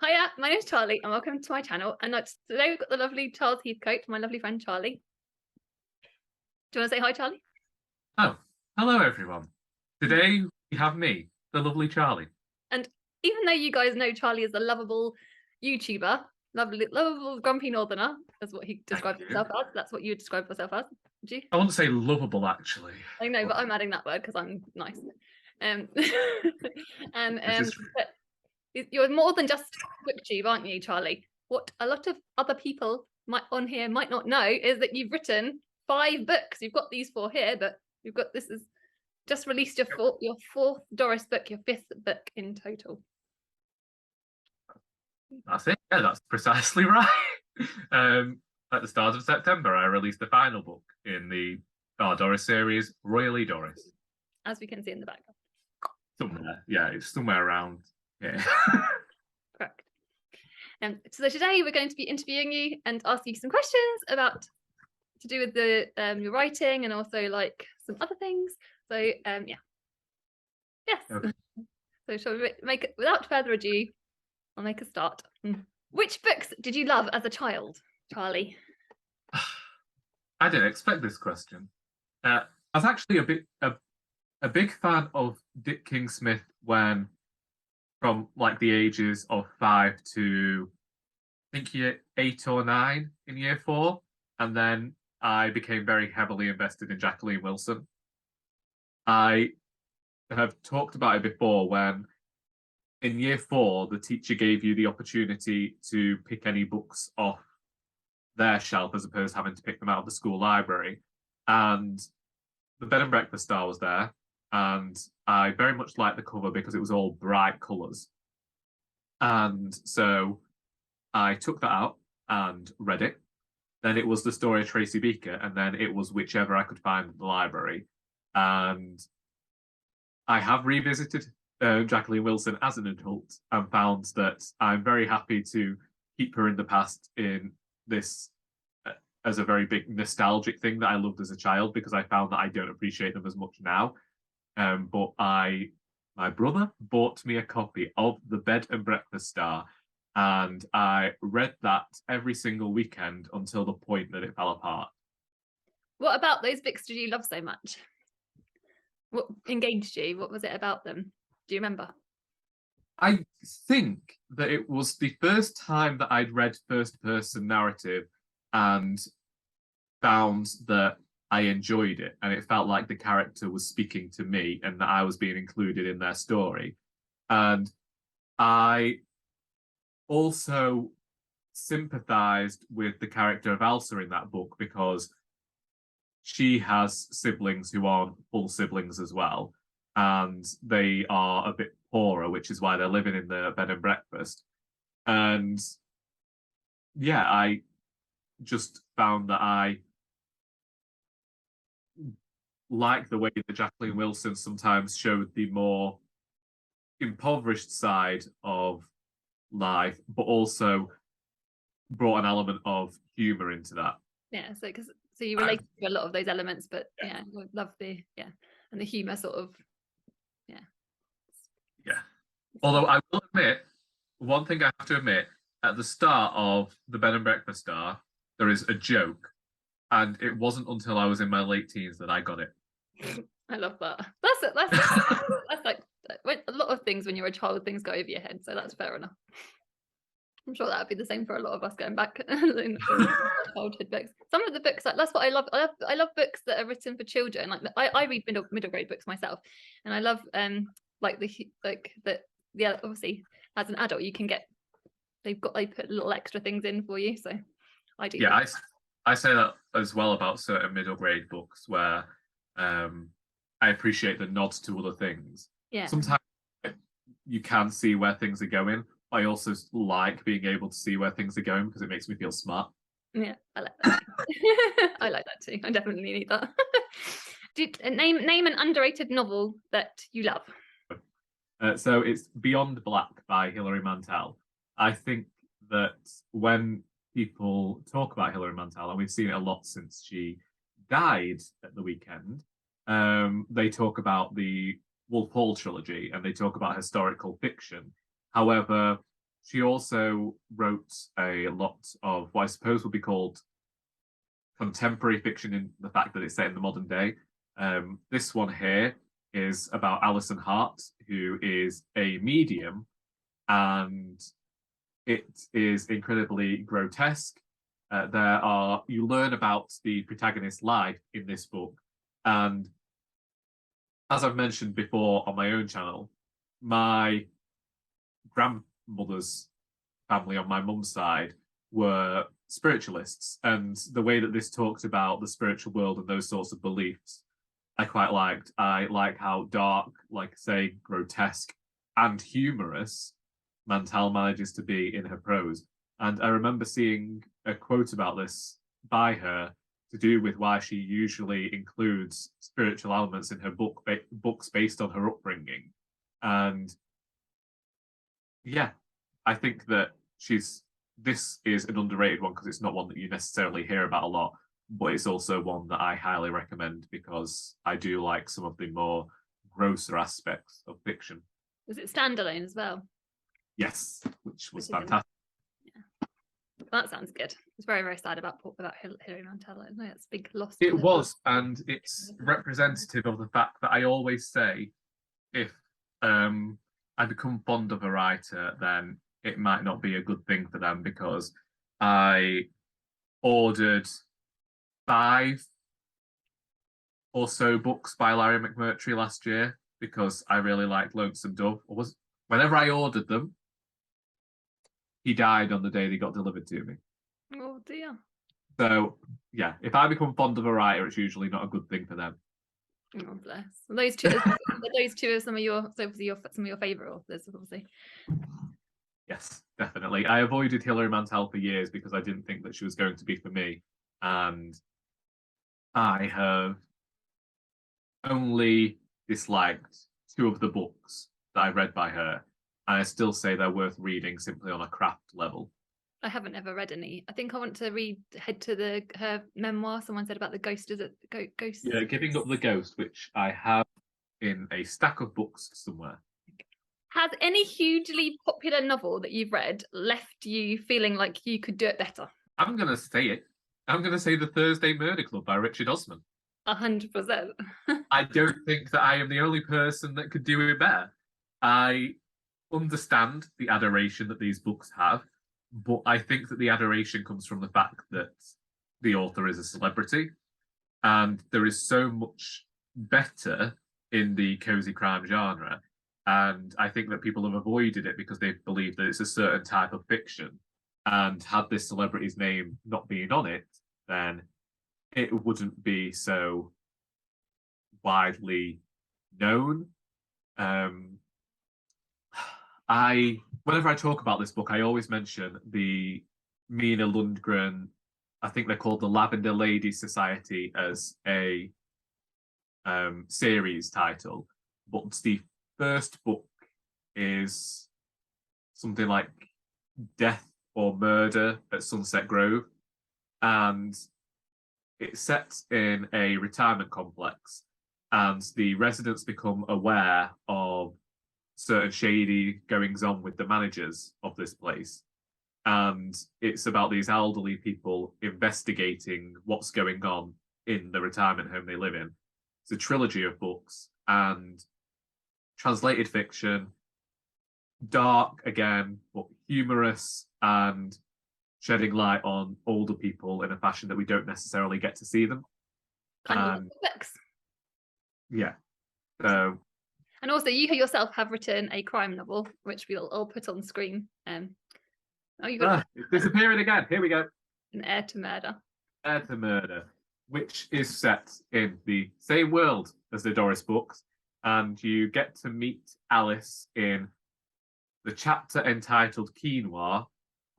Hiya, my name's Charlie and welcome to my channel. And today we've got the lovely Charles Heathcote, my lovely friend Charlie. Do you want to say hi, Charlie? Oh, hello everyone. Today we have me, the lovely Charlie. And even though you guys know Charlie is a lovable YouTuber, lovable grumpy northerner, that's what he describes himself as. That's what you would describe yourself as, would you? I wouldn't say lovable actually. I know, but I'm adding that word because I'm nice. And but you're more than just booktube, aren't you, Charlie? What a lot of other people on here might not know is that you've written 5 books. You've got these 4 here, but this is just released your fourth Doris book, your 5th book in total. That's it. Yeah, that's precisely right. At the start of September, I released the final book in the Our Doris series, Royally Doris. As we can see in the background. Somewhere, yeah, it's somewhere around here. Correct. So today we're going to be interviewing you and asking you some questions to do with your writing and also like some other things. So yeah. Yes. Okay. So shall we make it without further ado? I'll make a start. Which books did you love as a child, Charlie? I didn't expect this question. I was actually a big fan of Dick King-Smith from like the ages of 5 to I think year 8 or 9 in year 4, and then I became very heavily invested in Jacqueline Wilson. I have talked about it before when in year 4 the teacher gave you the opportunity to pick any books off their shelf as opposed to having to pick them out of the school library, and the Bed and Breakfast Star was there, and I very much liked the cover because it was all bright colours, and so I took that out and read it. Then it was the story of Tracy Beaker, and then it was whichever I could find in the library. And I have revisited Jacqueline Wilson as an adult and found that I'm very happy to keep her in the past in this as a very big nostalgic thing that I loved as a child, because I found that I don't appreciate them as much now. But my brother bought me a copy of The Bed and Breakfast Star, and I read that every single weekend until the point that it fell apart. What about those books did you love so much? What engaged you? What was it about them? Do you remember? I think that it was the first time that I'd read first-person narrative and found that I enjoyed it, and it felt like the character was speaking to me and that I was being included in their story. And I also sympathized with the character of Elsa in that book because she has siblings who aren't full siblings as well, and they are a bit poorer, which is why they're living in the bed and breakfast. And yeah, I just found that I like the way that Jacqueline Wilson sometimes showed the more impoverished side of life, but also brought an element of humor into that. Yeah, so you relate to a lot of those elements, but yeah, love the and the humor sort of yeah. Although I will admit, one thing I have to admit, at the start of the Bed and Breakfast Star, there is a joke, and it wasn't until I was in my late teens that I got it. I love that. That's like a lot of things when you're a child, things go over your head, so that's fair enough. I'm sure that would be the same for a lot of us going back in childhood books. Some of the books, like, that's what I love. I love books that are written for children. Like I read middle grade books myself, and I love obviously as an adult you can get they put little extra things in for you. So I do. Yeah, I say that as well about certain middle grade books where I appreciate the nods to other things. Yeah. Sometimes you can see where things are going. I also like being able to see where things are going because it makes me feel smart. Yeah, I like that. I like that too. I definitely need that. Name an underrated novel that you love. So it's Beyond Black by Hilary Mantel. I think that when people talk about Hilary Mantel, and we've seen it a lot since she died at the weekend, they talk about the Wolf Hall trilogy and they talk about historical fiction. However, she also wrote a lot of what I suppose would be called contemporary fiction, in the fact that it's set in the modern day. This one here is about Alison Hart, who is a medium, and it is incredibly grotesque. You learn about the protagonist's life in this book, and as I've mentioned before on my own channel, my grandmother's family on my mum's side were spiritualists, and the way that this talked about the spiritual world and those sorts of beliefs, I quite liked. I like how dark, like say, grotesque and humorous Mantel manages to be in her prose. And I remember seeing a quote about this by her to do with why she usually includes spiritual elements in her books based on her upbringing. And yeah, I think that this is an underrated one because it's not one that you necessarily hear about a lot, but it's also one that I highly recommend because I do like some of the more grosser aspects of fiction. Was it standalone as well? Yes, which was fantastic. Yeah. Well, that sounds good. It's very, very sad about Hilary Mantel. It's a big loss. It was, and it's representative of the fact that I always say, if I become fond of a writer, then it might not be a good thing for them, because I ordered 5 or so books by Larry McMurtry last year because I really liked Lonesome Dove. Whenever I ordered them, he died on the day they got delivered to me. Oh dear. So yeah, if I become fond of a writer, it's usually not a good thing for them. Oh bless. Well, those two are some of your favourite authors, obviously. Yes, definitely. I avoided Hilary Mantel for years because I didn't think that she was going to be for me. And I have only disliked 2 of the books that I read by her. And I still say they're worth reading simply on a craft level. I haven't ever read any. I think I want to head to her memoir. Someone said about the ghost. Is it ghost? Yeah, Giving Up the Ghost, which I have in a stack of books somewhere. Has any hugely popular novel that you've read left you feeling like you could do it better? I'm going to say it. I'm going to say The Thursday Murder Club by Richard Osman. 100%. I don't think that I am the only person that could do it better. I understand the adoration that these books have, but I think that the adoration comes from the fact that the author is a celebrity, and there is so much better in the cozy crime genre. And I think that people have avoided it because they believe that it's a certain type of fiction. And had this celebrity's name not been on it, then it wouldn't be so widely known. Whenever I talk about this book, I always mention the Minna Lindgren, I think they're called the Lavender Ladies Society, as a series title. But the first book is something like Death or Murder at Sunset Grove, and it's set in a retirement complex, and the residents become aware of certain shady goings on with the managers of this place. And it's about these elderly people investigating what's going on in the retirement home they live in. It's a trilogy of books and translated fiction, dark again, but humorous and shedding light on older people in a fashion that we don't necessarily get to see them. And books. Yeah. So. And also, you yourself have written a crime novel, which I'll put on screen. It's disappearing again. Here we go. An Heir to Murder. Heir to Murder, which is set in the same world as the Doris books, and you get to meet Alice in the chapter entitled Quinoa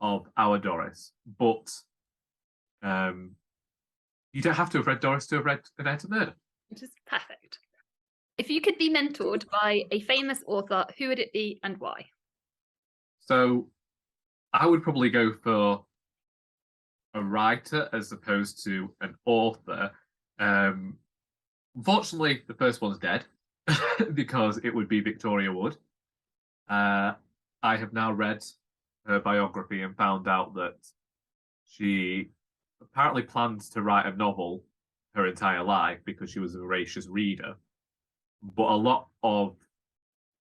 of Our Doris. But you don't have to have read Doris to have read An Heir to Murder. Which is perfect. If you could be mentored by a famous author, who would it be and why? So I would probably go for a writer as opposed to an author. Unfortunately, the first one's dead because it would be Victoria Wood. I have now read her biography and found out that she apparently planned to write a novel her entire life because she was a voracious reader. But a lot of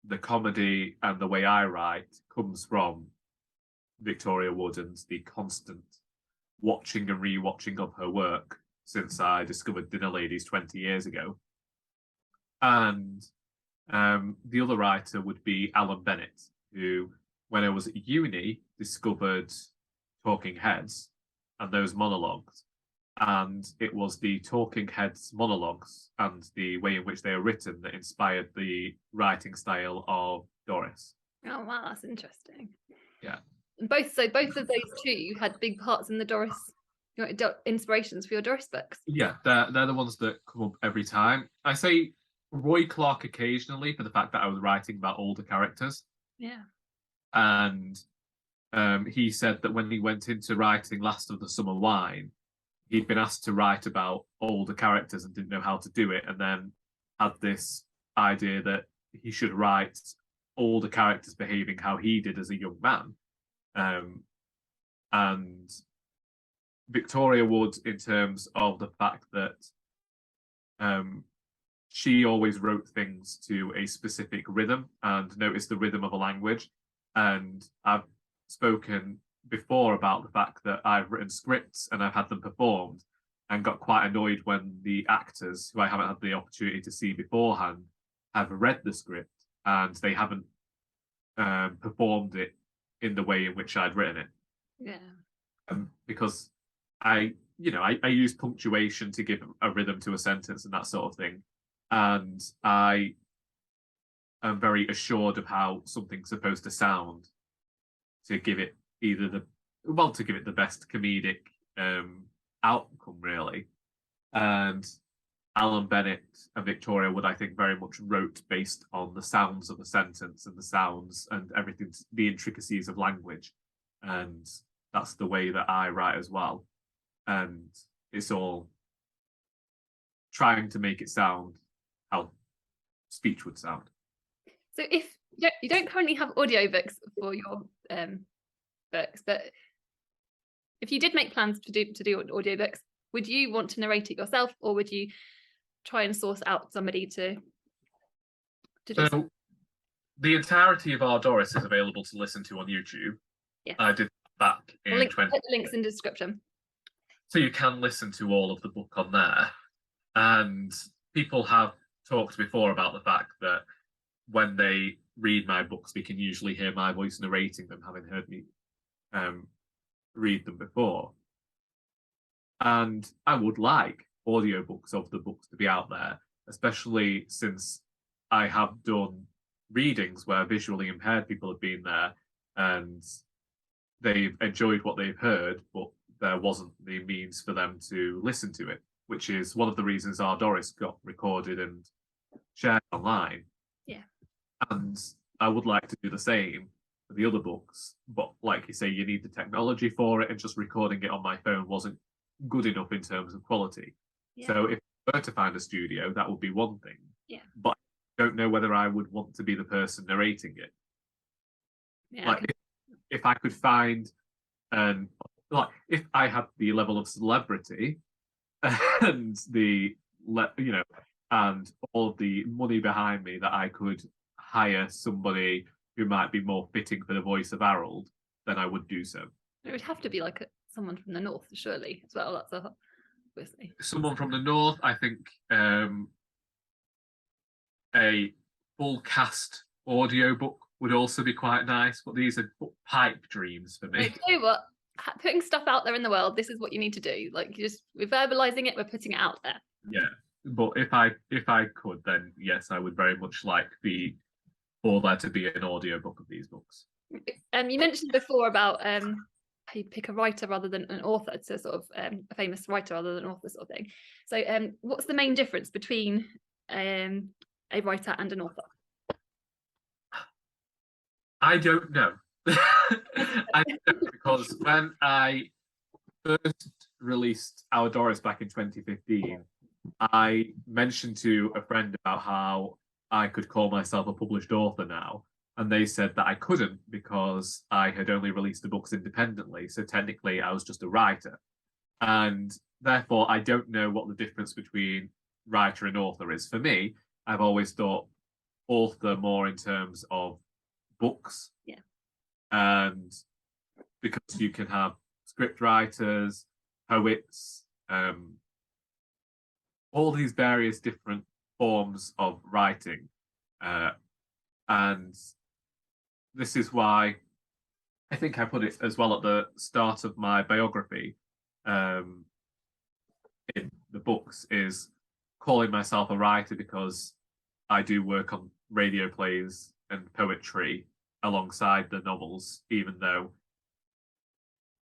the comedy and the way I write comes from Victoria Wood and the constant watching and rewatching of her work since I discovered Dinner Ladies 20 years ago. And the other writer would be Alan Bennett, who, when I was at uni, discovered Talking Heads and those monologues. And it was the Talking Heads monologues and the way in which they are written that inspired the writing style of Doris. Oh wow, that's interesting. Yeah. And both of those two had big parts in the Doris, inspirations for your Doris books. Yeah, they're the ones that come up every time. I say Roy Clark occasionally for the fact that I was writing about older characters. Yeah. And he said that when he went into writing Last of the Summer Wine, he'd been asked to write about older characters and didn't know how to do it, and then had this idea that he should write older characters behaving how he did as a young man. And Victoria Wood, in terms of the fact that she always wrote things to a specific rhythm and noticed the rhythm of a language. And I've spoken before about the fact that I've written scripts and I've had them performed and got quite annoyed when the actors, who I haven't had the opportunity to see beforehand, have read the script and they haven't performed it in the way in which I'd written it. Yeah. Because I use punctuation to give a rhythm to a sentence and that sort of thing. And I am very assured of how something's supposed to sound to give it to give it the best comedic outcome, really. And Alan Bennett and Victoria Wood, I think, very much wrote based on the sounds of the sentence and the sounds and everything, the intricacies of language. And that's the way that I write as well. And it's all trying to make it sound how speech would sound. So if you don't currently have audiobooks for your books, but if you did make plans to do audiobooks, would you want to narrate it yourself, or would you try and source out somebody to do so the entirety of Our Doris is available to listen to on YouTube. Yes. I did that in put the links in the description. So you can listen to all of the book on there. And people have talked before about the fact that when they read my books, they can usually hear my voice narrating them, having heard me read them before. And I would like audiobooks of the books to be out there, especially since I have done readings where visually impaired people have been there and they've enjoyed what they've heard, but there wasn't the means for them to listen to it, which is one of the reasons Our Doris got recorded and shared online. Yeah. And I would like to do the same for the other books, but like you say, you need the technology for it, and just recording it on my phone wasn't good enough in terms of quality. Yeah. So if I were to find a studio, that would be one thing. Yeah. But I don't know whether I would want to be the person narrating it. Yeah. Like if I could find like if I had the level of celebrity and and all of the money behind me that I could hire somebody who might be more fitting for the voice of Arold, then I would do so. It would have to be like someone from the north, surely, as well. That's obviously someone from the north. I think a full cast audiobook would also be quite nice, but these are pipe dreams for me. You know what? Putting stuff out there in the world, this is what you need to do. Like, we're verbalizing it, we're putting it out there. Yeah, but if I could, then yes, I would very much like for there to be an audiobook of these books. You mentioned before about how you pick a writer rather than an author, to sort of a famous writer rather than an author, sort of thing. So what's the main difference between a writer and an author? I don't know. I don't know, because when I first released Our Doris back in 2015, I mentioned to a friend about how I could call myself a published author now, and they said that I couldn't because I had only released the books independently. So technically, I was just a writer, and therefore, I don't know what the difference between writer and author is. For me, I've always thought author more in terms of books, Yeah. and because you can have script writers, poets, all these various different forms of writing. And this is why I think I put it as well at the start of my biography in the books, is calling myself a writer because I do work on radio plays and poetry alongside the novels, even though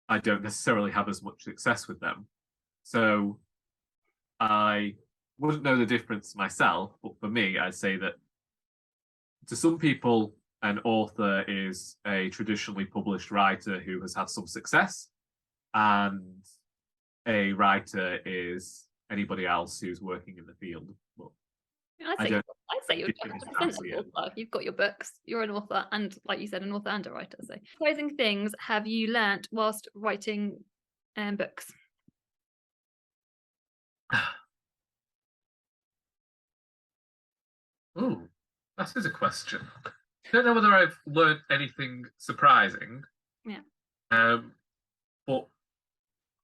I don't necessarily have as much success with them. So I wouldn't know the difference myself, but for me, I'd say that to some people, an author is a traditionally published writer who has had some success, and a writer is anybody else who's working in the field. But I'd say you're 100% an author. You've got your books, you're an author, and like you said, an author and a writer. So, surprising things have you learnt whilst writing books? Oh, that is a question. I don't know whether I've learned anything surprising. Yeah. But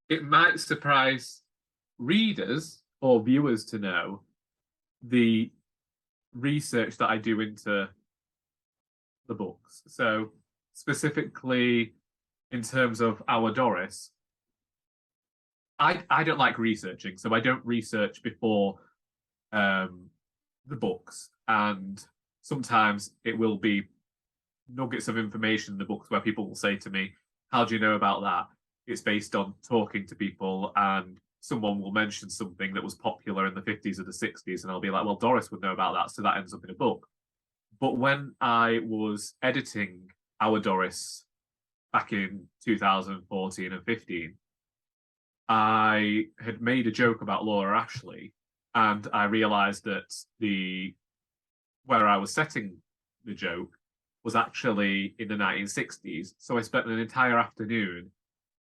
it might surprise readers or viewers to know the research that I do into the books. So specifically in terms of Our Doris, I don't like researching, so I don't research before the books, and sometimes it will be nuggets of information in the books where people will say to me, how do you know about that? It's based on talking to people, and someone will mention something that was popular in the 50s or the 60s, and I'll be like, well, Doris would know about that, so that ends up in a book. But when I was editing Our Doris back in 2014 and 15, I had made a joke about Laura Ashley, and I realised that where I was setting the joke was actually in the 1960s. So I spent an entire afternoon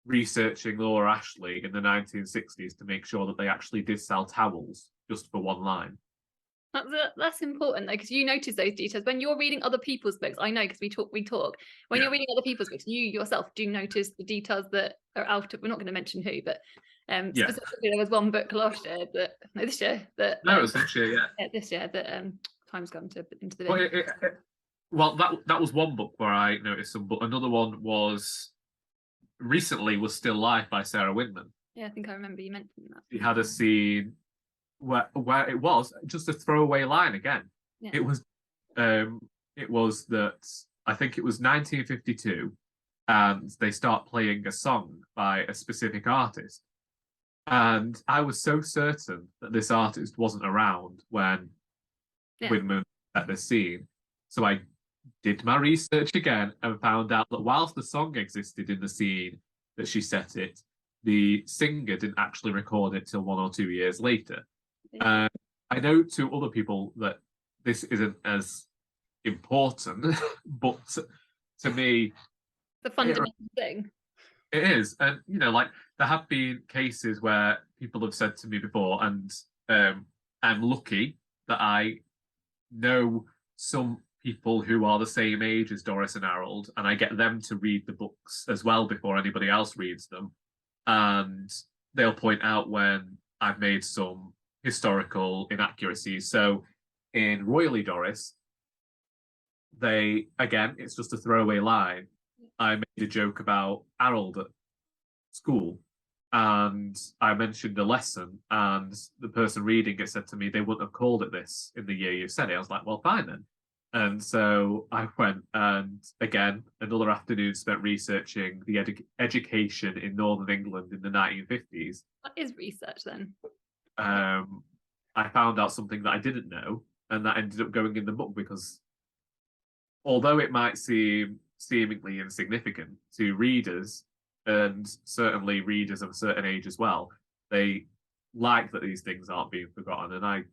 researching Laura Ashley in the 1960s to make sure that they actually did sell towels just for one line. That's important though, because you notice those details when you're reading other people's books. I know because we talk. When you're reading other people's books, you yourself do notice the details that are out of. We're not going to mention who, but specifically there was one book last year that this year that it was this year, this year that time's gone into the well, that was one book where I noticed some, but another one was Still Life by Sarah Winman. Yeah, I think I remember you mentioning that. She had a scene where it was just a throwaway line again. Yeah. It was that I think it was 1952, and they start playing a song by a specific artist, and I was so certain that this artist wasn't around when Winman at the scene. So I did my research again and found out that whilst the song existed in the scene that she set it, the singer didn't actually record it till 1 or 2 years later. I know to other people that this isn't as important, but to me, the fundamental thing. It is, and like there have been cases where people have said to me before, and I'm lucky that I know some people who are the same age as Doris and Arold, and I get them to read the books as well before anybody else reads them, and they'll point out when I've made some historical inaccuracies. So in Royally Doris, it's just a throwaway line. I made a joke about Arold at school, and I mentioned a lesson, and the person reading it said to me they wouldn't have called it this in the year you said it. I was like, well, fine then. And so I went, and again, another afternoon spent researching the education in Northern England in the 1950s. That is research then. I found out something that I didn't know, and that ended up going in the book, because although it might seem seemingly insignificant to readers, and certainly readers of a certain age as well, they like that these things aren't being forgotten, and I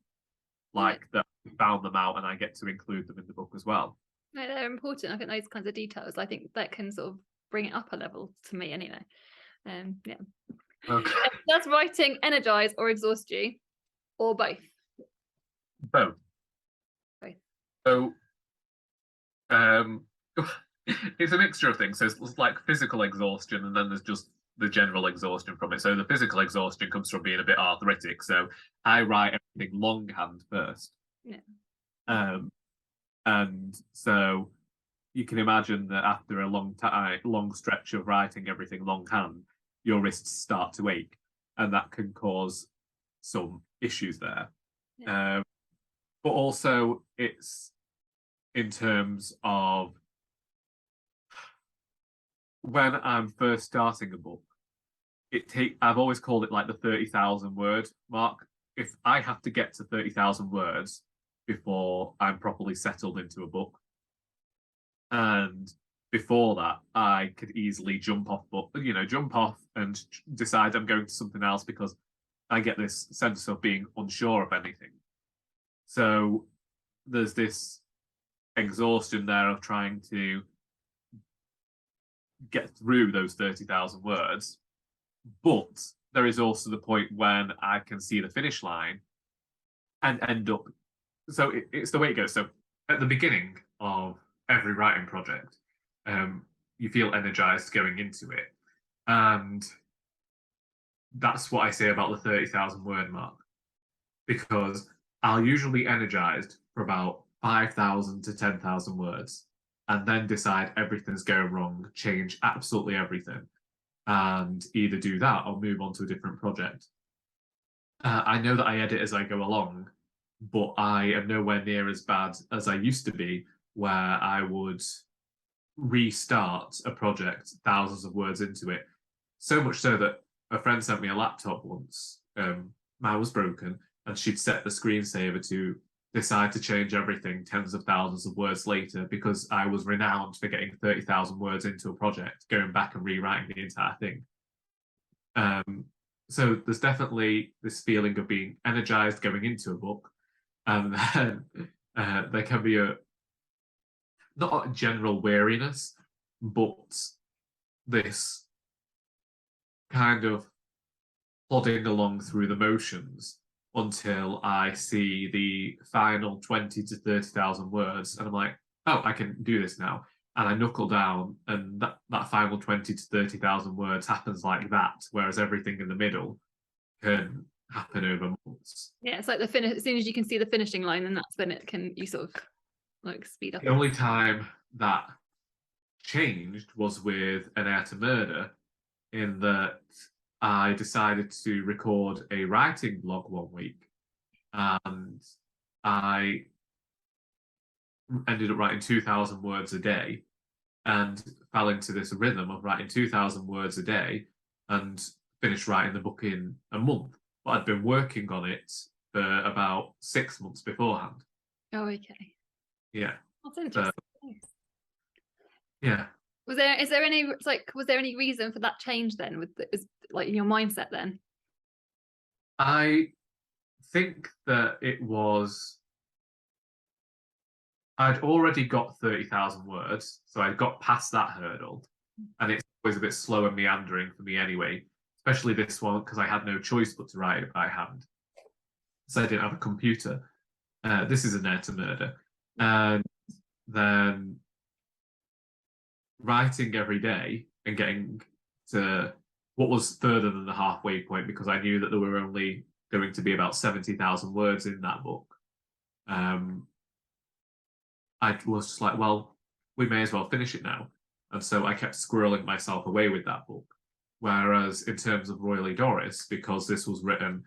like that I found them out and I get to include them in the book as well. No, they're important. I think those kinds of details, I think that can sort of bring it up a level to me anyway. Yeah. Okay. Does writing energize or exhaust you, or both? Both. Both. So, it's a mixture of things. So it's like physical exhaustion, and then there's just the general exhaustion from it. So the physical exhaustion comes from being a bit arthritic. So I write everything longhand first. Yeah. And so you can imagine that after a long stretch of writing everything longhand, your wrists start to ache, and that can cause some issues there. Yeah. But also, it's in terms of when I'm first starting a book, I've always called it like the 30,000 word mark. If I have to get to 30,000 words before I'm properly settled into a book, and before that, I could easily jump off and decide I'm going to something else because I get this sense of being unsure of anything. So there's this exhaustion there of trying to get through those 30,000 words. But there is also the point when I can see the finish line and end up. So it's the way it goes. So at the beginning of every writing project, you feel energized going into it. And that's what I say about the 30,000 word mark, because I'll usually energized for about 5,000 to 10,000 words and then decide everything's going wrong, change absolutely everything, and either do that or move on to a different project. I know that I edit as I go along, but I am nowhere near as bad as I used to be, where I would restart a project thousands of words into it. So much so that a friend sent me a laptop once. Mine was broken, and she'd set the screensaver to decide to change everything tens of thousands of words later because I was renowned for getting 30,000 words into a project, going back and rewriting the entire thing. So there's definitely this feeling of being energized going into a book, and then there can be not a general weariness, but this kind of plodding along through the motions until I see the final 20 to 30,000 words, and I'm like, oh, I can do this now. And I knuckle down, and that final 20 to 30,000 words happens like that, whereas everything in the middle can happen over months. Yeah, it's like the finish. As soon as you can see the finishing line, and that's when you sort of like speed up. The only time that changed was with An Heir to Murder, in that I decided to record a writing blog one week, and I ended up writing 2,000 words a day and fell into this rhythm of writing 2,000 words a day and finished writing the book in a month. But I'd been working on it for about 6 months beforehand. Oh, okay. Yeah. That's interesting. Yeah. Was there any reason for that change then, like in your mindset then? I think that it was, I'd already got 30,000 words, so I'd got past that hurdle, and it's always a bit slow and meandering for me anyway, especially this one because I had no choice but to write it by hand. So I didn't have a computer. This is An Heir to Murder. And then writing every day and getting to what was further than the halfway point, because I knew that there were only going to be about 70,000 words in that book. I was just like, well, we may as well finish it now. And so I kept squirreling myself away with that book. Whereas in terms of Our Doris, because this was written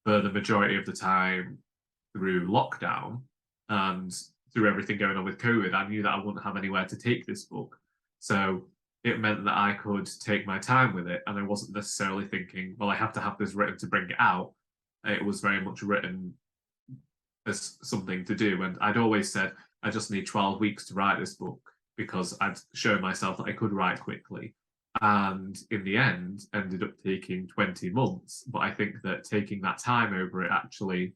for the majority of the time through lockdown and through everything going on with COVID, I knew that I wouldn't have anywhere to take this book. So it meant that I could take my time with it, and I wasn't necessarily thinking, well, I have to have this written to bring it out. It was very much written as something to do. And I'd always said, I just need 12 weeks to write this book, because I'd shown myself that I could write quickly. And in the end, ended up taking 20 months. But I think that taking that time over it actually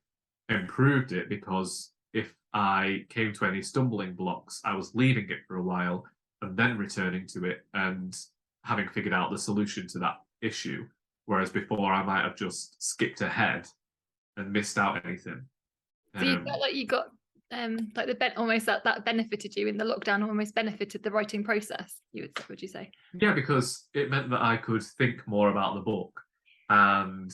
improved it, because if I came to any stumbling blocks, I was leaving it for a while and then returning to it and having figured out the solution to that issue. Whereas before, I might have just skipped ahead and missed out anything. So you felt like you got like almost that benefited you in the lockdown, almost benefited the writing process. Would you say? Yeah, because it meant that I could think more about the book, and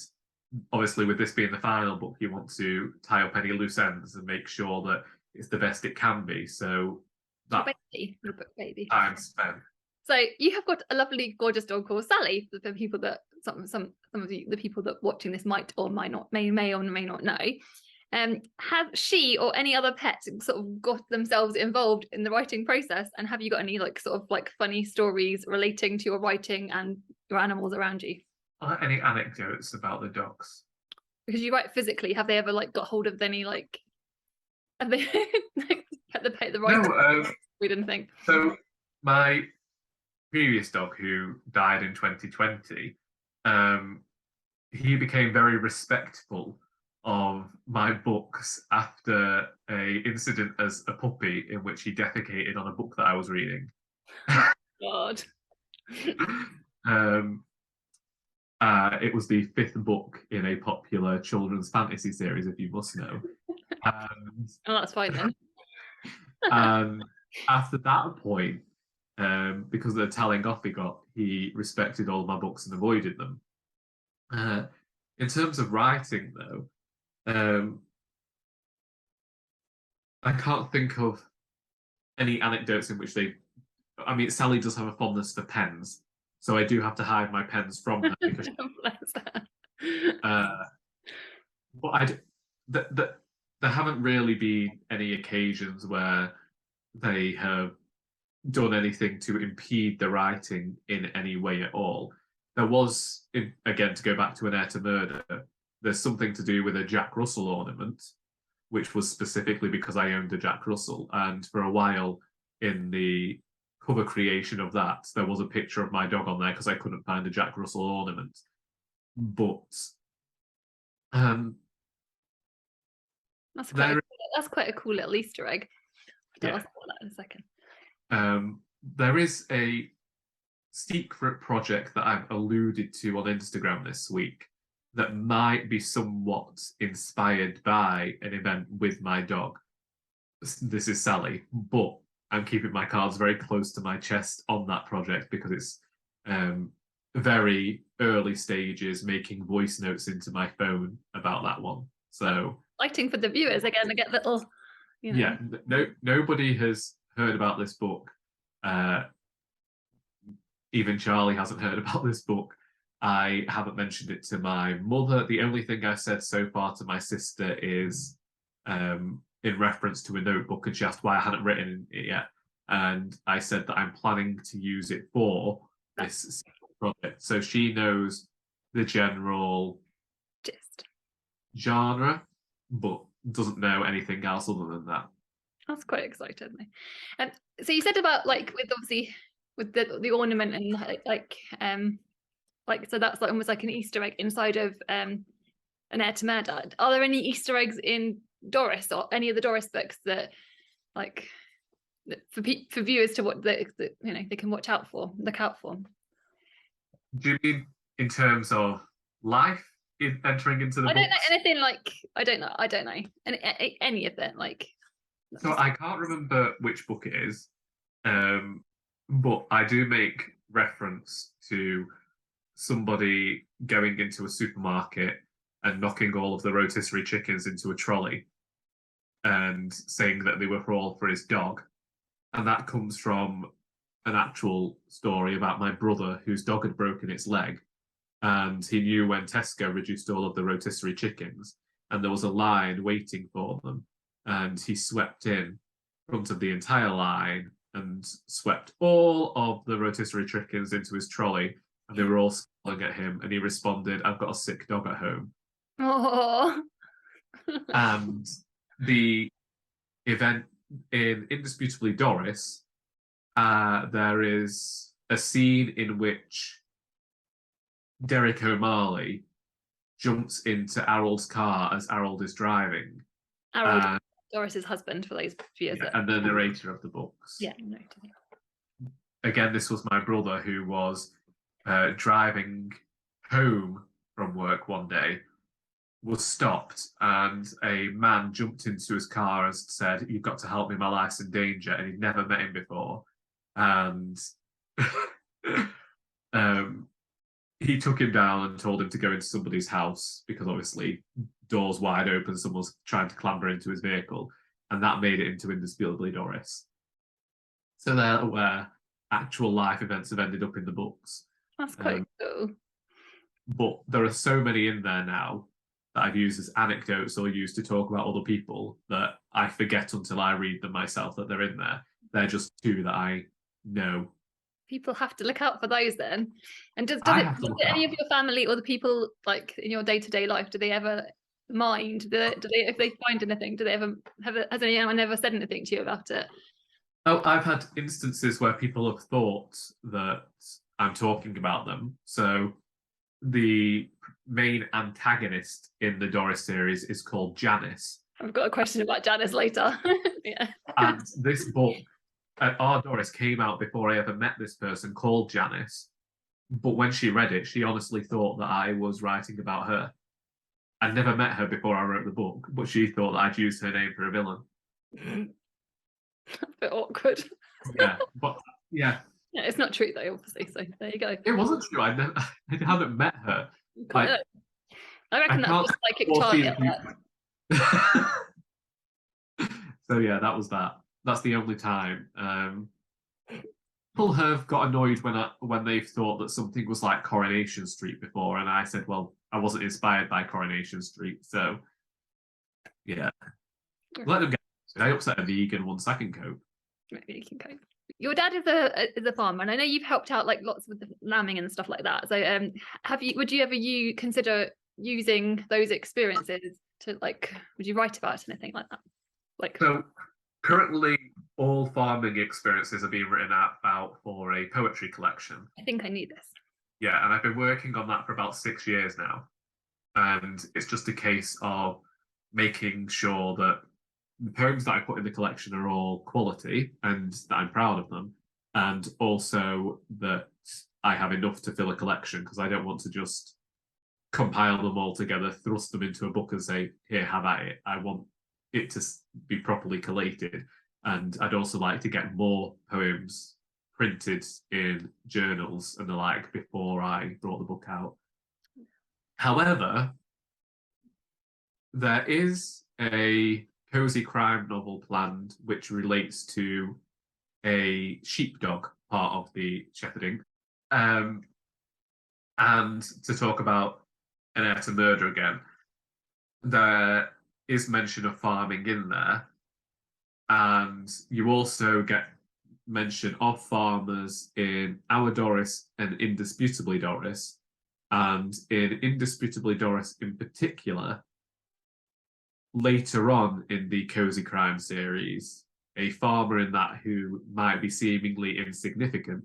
obviously, with this being the final book, you want to tie up any loose ends and make sure that it's the best it can be. So that your book baby. time spent. So you have got a lovely, gorgeous dog called Sally. For people that some of you, the people that watching this might or might not may or may not know. Have she or any other pet sort of got themselves involved in the writing process? And have you got any sort of funny stories relating to your writing and your animals around you? Are there any anecdotes about the dogs? Because you write physically, have they ever got hold of any have they the writing? No, we didn't think. So my previous dog, who died in 2020, he became very respectful of my books after a incident as a puppy in which he defecated on a book that I was reading. God. It was the 5th book in a popular children's fantasy series, if you must know. Oh, that's fine then. After that point, because of the telling off he got, he respected all my books and avoided them. In terms of writing, though, I can't think of any anecdotes in which they... I mean, Sally does have a fondness for pens, so I do have to hide my pens from her because... but there haven't really been any occasions where they have done anything to impede the writing in any way at all. There was, again, to go back to An Heir to Murder, there's something to do with a Jack Russell ornament, which was specifically because I owned a Jack Russell. And for a while in the cover creation of that, there was a picture of my dog on there because I couldn't find a Jack Russell ornament. But that's quite a cool little Easter egg. I'll ask about that in a second. There is a secret project that I've alluded to on Instagram this week that might be somewhat inspired by an event with my dog. This is Sally, but I'm keeping my cards very close to my chest on that project because it's very early stages, making voice notes into my phone about that one. So lighting for the viewers again to get little, Yeah, nobody has heard about this book. Even Charlie hasn't heard about this book. I haven't mentioned it to my mother. The only thing I've said so far to my sister is in reference to a notebook, and she asked why I hadn't written it yet. And I said that I'm planning to use it for this project. So she knows the general genre, but doesn't know anything else other than that. That's quite exciting. So you said about with obviously with the ornament and so that's almost like an Easter egg inside of An Heir to Murder. Are there any Easter eggs in Doris or any of the Doris books that for viewers to what they can look out for? Do you mean in terms of life entering into the book? I don't know anything I don't know any of it So I can't remember which book it is, but I do make reference to somebody going into a supermarket and knocking all of the rotisserie chickens into a trolley and saying that they were all for his dog. And that comes from an actual story about my brother whose dog had broken its leg. And he knew when Tesco reduced all of the rotisserie chickens and there was a line waiting for them. And he swept in front of the entire line and swept all of the rotisserie chickens into his trolley. And they were all smiling at him. And he responded, "I've got a sick dog at home." Oh. And the event in Indisputably Doris, there is a scene in which Derek O'Malley jumps into Arold's car as Arold is driving. Arold Doris's husband for those viewers. Yeah, and the narrator of the books. Yeah, no. Again, this was my brother who was driving home from work one day, was stopped, and a man jumped into his car and said, "You've got to help me, my life's in danger," and he'd never met him before. And he took him down and told him to go into somebody's house because obviously doors wide open, someone's trying to clamber into his vehicle, and that made it into Indisputably Doris. So they're where actual life events have ended up in the books. That's quite cool. But there are so many in there now that I've used as anecdotes or used to talk about other people that I forget until I read them myself that they're in there. They're just two that I know. People have to look out for those then. And does any of your family or the people like in your day-to-day life, do they ever mind? Do they, if they find anything, do they ever has anyone ever said anything to you about it? Oh, I've had instances where people have thought that I'm talking about them. So the main antagonist in the Doris series is called Janice. I've got a question about Janice later. Yeah. And this book, Our Doris, came out before I ever met this person called Janice. But when she read it, she honestly thought that I was writing about her. I'd never met her before I wrote the book, but she thought that I'd used her name for a villain. A bit awkward. Yeah, but yeah. Yeah, it's not true though, obviously. So there you go. It wasn't true. I hadn't met her. I reckon that's just psychic child. So yeah, that was that. That's the only time. People have got annoyed when they've thought that something was like Coronation Street before, and I said, well, I wasn't inspired by Coronation Street, so yeah. Let them get it. I upset a vegan once. I can cope. Maybe you can cope. Your dad is a farmer, and I know you've helped out like lots with the lambing and stuff like that. So would you ever consider using those experiences to would you write about anything like that? So currently all farming experiences are being written about for a poetry collection. I think I need this. Yeah, and I've been working on that for about 6 years now. And it's just a case of making sure that the poems that I put in the collection are all quality and that I'm proud of them. And also that I have enough to fill a collection, because I don't want to just compile them all together, thrust them into a book and say, here, have at it. I want it to be properly collated. And I'd also like to get more poems printed in journals and the like before I brought the book out. However, there is a cozy crime novel planned which relates to a sheepdog part of the shepherding. And to talk about an heir to murder again, there is mention of farming in there. And you also get mention of farmers in Our Doris and Indisputably Doris. And in Indisputably Doris in particular, later on in the Cozy Crime series, a farmer in that who might be seemingly insignificant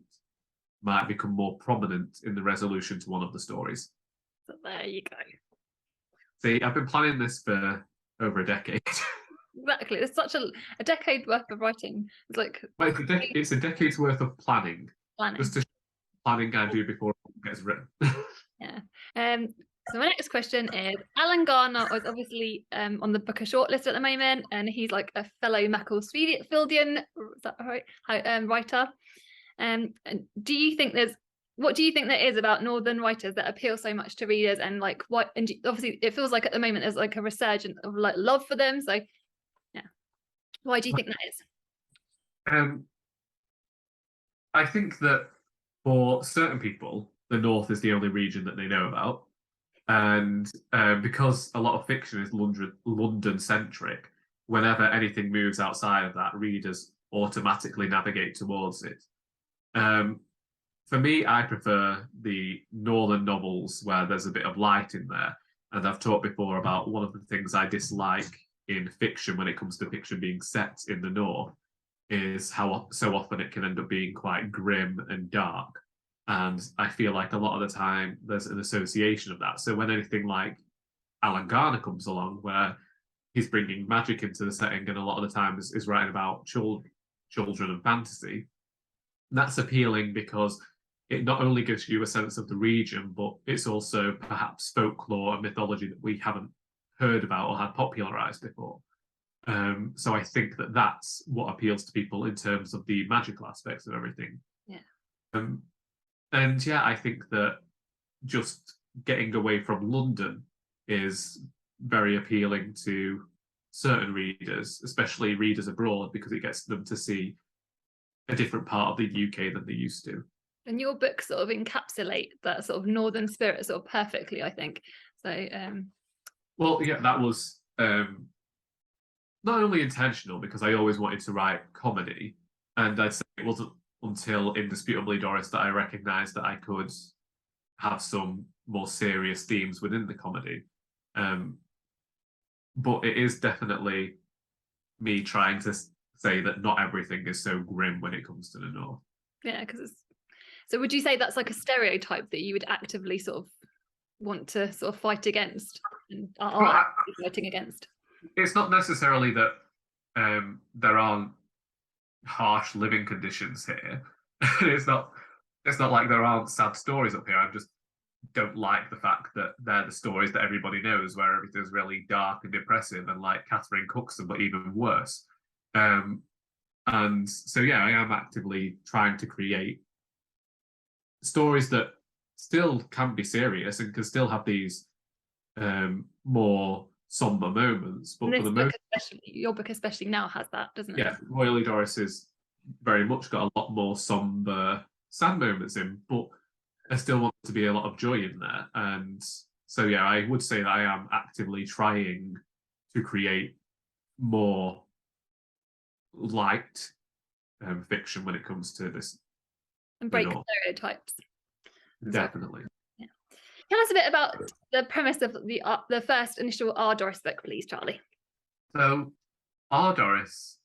might become more prominent in the resolution to one of the stories. So there you go. See, I've been planning this for over a decade. Exactly. It's such a decade worth of writing. It's like it's a decade's worth of planning. Just to planning I do before it gets written. Yeah. So my next question is, Alan Garner is obviously on the Booker shortlist at the moment, and he's like a fellow Macclesfieldian, is that right? Writer. And do you think what do you think there is about Northern writers that appeal so much to readers, and like what? And obviously, it feels like at the moment there's like a resurgence of like love for them. So, yeah, why do you think that is? I think that for certain people, the North is the only region that they know about. And because a lot of fiction is London-centric, whenever anything moves outside of that, readers automatically navigate towards it. For me, I prefer the Northern novels where there's a bit of light in there. And I've talked before about one of the things I dislike in fiction when it comes to fiction being set in the North is how so often it can end up being quite grim and dark. And I feel like a lot of the time there's an association of that. So when anything like Alan Garner comes along, where he's bringing magic into the setting, and a lot of the time is writing about children and fantasy. That's appealing because it not only gives you a sense of the region, but it's also perhaps folklore and mythology that we haven't heard about or had popularized before. So I think that that's what appeals to people in terms of the magical aspects of everything. Yeah. And yeah, I think that just getting away from London is very appealing to certain readers, especially readers abroad, because it gets them to see a different part of the UK than they used to. And your books sort of encapsulate that sort of northern spirit sort of perfectly, I think. So well, yeah, that was not only intentional, because I always wanted to write comedy, and I'd say it wasn't until Indisputably Doris that I recognised that I could have some more serious themes within the comedy. But it is definitely me trying to say that not everything is so grim when it comes to the North. Yeah, because it's... So would you say that's like a stereotype that you would actively sort of want to sort of fight against and are fighting against? It's not necessarily that there aren't harsh living conditions here. it's not like there aren't sad stories up here. I just don't like the fact that they're the stories that everybody knows, where everything's really dark and depressive, and like Catherine Cookson, but even worse. And so yeah, I am actively trying to create stories that still can be serious and can still have these more somber moments. But for the most, your book especially now has that, doesn't it? Yeah, Royally Doris is very much got a lot more somber, sad moments in, but I still want to be a lot of joy in there. And so yeah, I would say that I am actively trying to create more light fiction when it comes to this. And break stereotypes. Definitely. Yeah. Tell us a bit about the premise of the first initial Our Doris book release, Charlie. So, Our Doris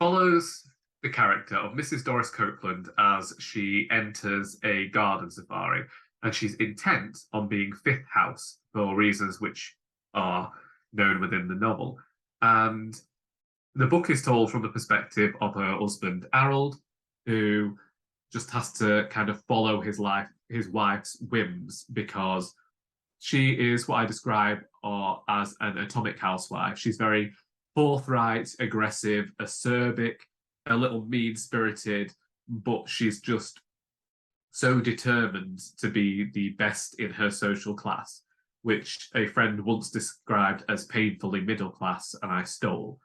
follows the character of Mrs. Doris Copeland as she enters a garden safari, and she's intent on being fifth house for reasons which are known within the novel. And the book is told from the perspective of her husband, Arold, who just has to kind of follow his wife's whims, because she is what I describe as an atomic housewife. She's very forthright, aggressive, acerbic, a little mean-spirited, but she's just so determined to be the best in her social class, which a friend once described as painfully middle class, and I stole.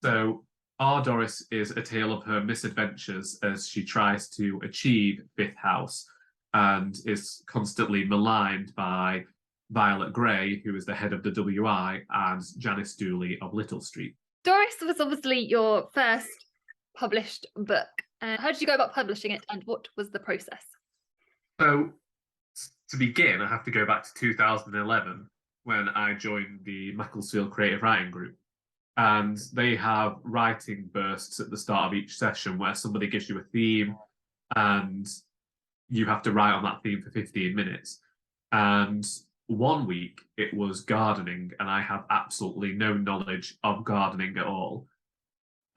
So Our Doris is a tale of her misadventures as she tries to achieve fifth house and is constantly maligned by Violet Grey, who is the head of the WI, and Janice Dooley of Little Street. Doris was obviously your first published book. How did you go about publishing it, and what was the process? So, to begin, I have to go back to 2011, when I joined the Macclesfield Creative Writing Group. And they have writing bursts at the start of each session where somebody gives you a theme and you have to write on that theme for 15 minutes. And one week it was gardening, and I have absolutely no knowledge of gardening at all.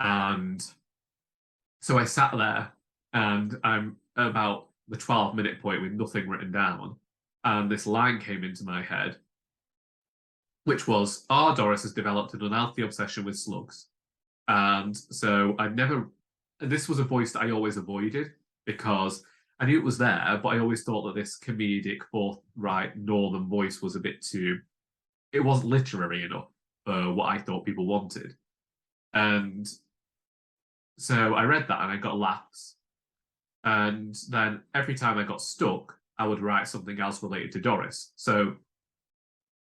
And so I sat there, and I'm about the 12-minute point with nothing written down. And this line came into my head, which was, Our Doris has developed an unhealthy obsession with slugs. And so this was a voice that I always avoided, because I knew it was there, but I always thought that this comedic, forthright northern voice was a bit too, it wasn't literary enough for what I thought people wanted. And so I read that and I got laughs. And then every time I got stuck, I would write something else related to Doris. So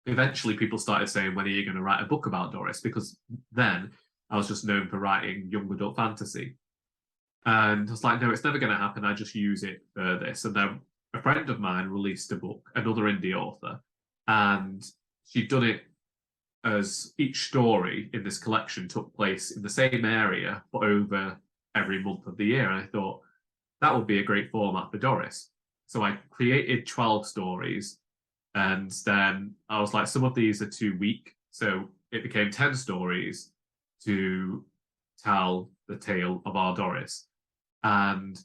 eventually people started saying, when are you going to write a book about Doris? Because then I was just known for writing young adult fantasy. And I was like, no, it's never going to happen. I just use it for this. And then a friend of mine released a book, another indie author, and she'd done it as each story in this collection took place in the same area, but over every month of the year. And I thought that would be a great format for Doris. So I created 12 stories And then I was like, some of these are too weak. So it became 10 stories to tell the tale of Our Doris. And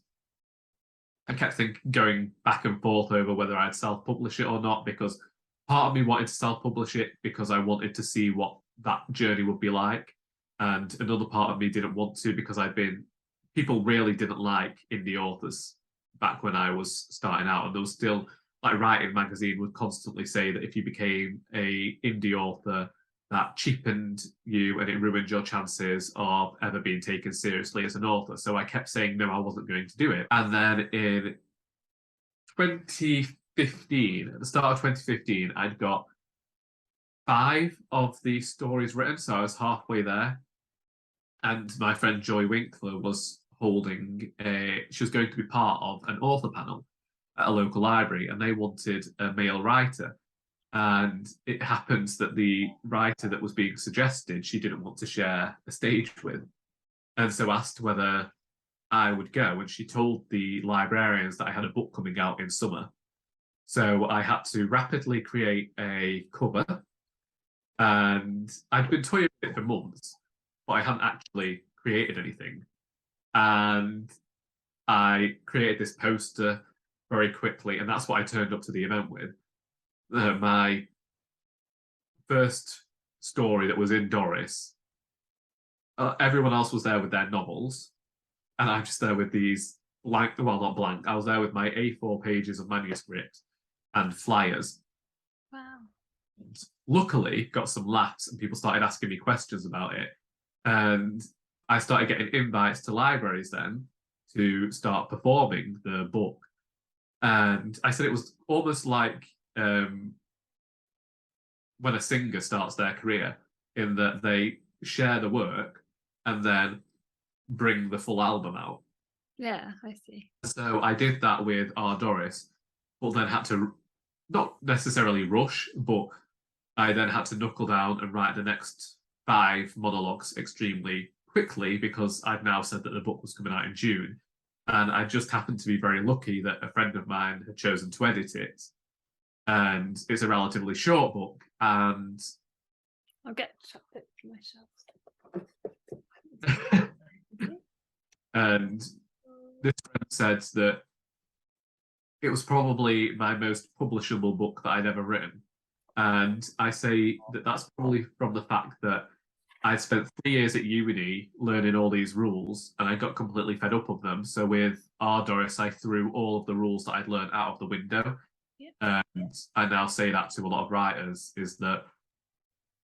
I kept going back and forth over whether I'd self-publish it or not, because part of me wanted to self-publish it because I wanted to see what that journey would be like. And another part of me didn't want to because people really didn't like indie authors back when I was starting out. And there was still, like, Writing Magazine would constantly say that if you became a indie author, that cheapened you and it ruined your chances of ever being taken seriously as an author. So I kept saying no, I wasn't going to do it. And then in 2015, at the start of 2015, I'd got 5 of the stories written, so I was halfway there. And my friend Joy Winkler was she was going to be part of an author panel at a local library, and they wanted a male writer. And it happens that the writer that was being suggested, she didn't want to share a stage with. And so asked whether I would go. And she told the librarians that I had a book coming out in summer. So I had to rapidly create a cover. And I'd been toying with it for months, but I hadn't actually created anything. And I created this poster very quickly. And that's what I turned up to the event with. My first story that was in Doris, everyone else was there with their novels, and I'm just there with these blank, well, not blank, I was there with my A4 pages of manuscript and flyers. Wow. And luckily, got some laughs, and people started asking me questions about it. And I started getting invites to libraries then to start performing the book. And I said it was almost like when a singer starts their career, in that they share the work and then bring the full album out. Yeah, I see. So I did that with Our Doris, but then had to not necessarily rush, but I then had to knuckle down and write the next 5 monologues extremely quickly, because I'd now said that the book was coming out in June. And I just happened to be very lucky that a friend of mine had chosen to edit it. And it's a relatively short book. And I'll get chocolate from my shelves. and this friend said that it was probably my most publishable book that I'd ever written. And I say that that's probably from the fact that I spent 3 years at uni learning all these rules, and I got completely fed up of them. So with Our Doris, I threw all of the rules that I'd learned out of the window. Yeah. And I now say that to a lot of writers, is that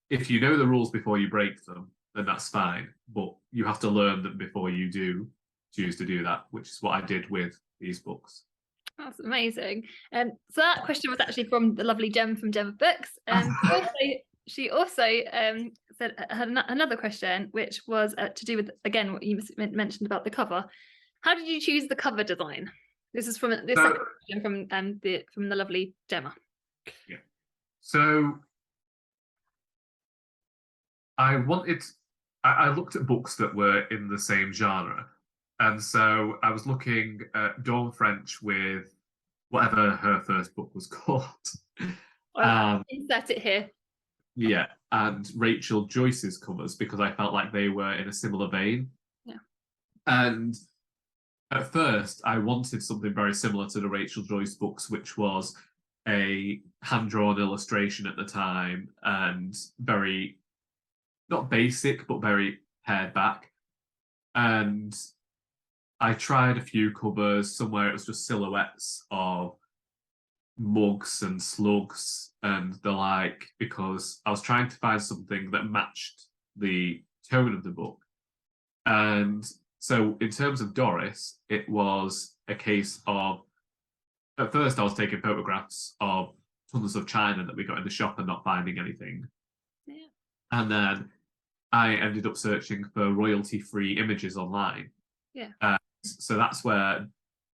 if you know the rules before you break them, then that's fine. But you have to learn them before you do choose to do that, which is what I did with these books. That's amazing. So that question was actually from the lovely Gem from Gem of Books. She also said had another question, which was to do with, again, what you mentioned about the cover. How did you choose the cover design? This is from this second question from the lovely Gemma. Yeah. So I looked at books that were in the same genre. And so I was looking at Dawn French with whatever her first book was called. Insert it here. Yeah, and Rachel Joyce's covers, because I felt like they were in a similar vein. Yeah. And at first, I wanted something very similar to the Rachel Joyce books, which was a hand-drawn illustration at the time, and very, not basic, but very pared back. And I tried a few covers. Somewhere it was just silhouettes of mugs and slugs and the like, because I was trying to find something that matched the tone of the book. And so in terms of Doris, it was a case of, at first I was taking photographs of tons of china that we got in the shop and not finding anything. Yeah. And then I ended up searching for royalty-free images online. Yeah. So that's where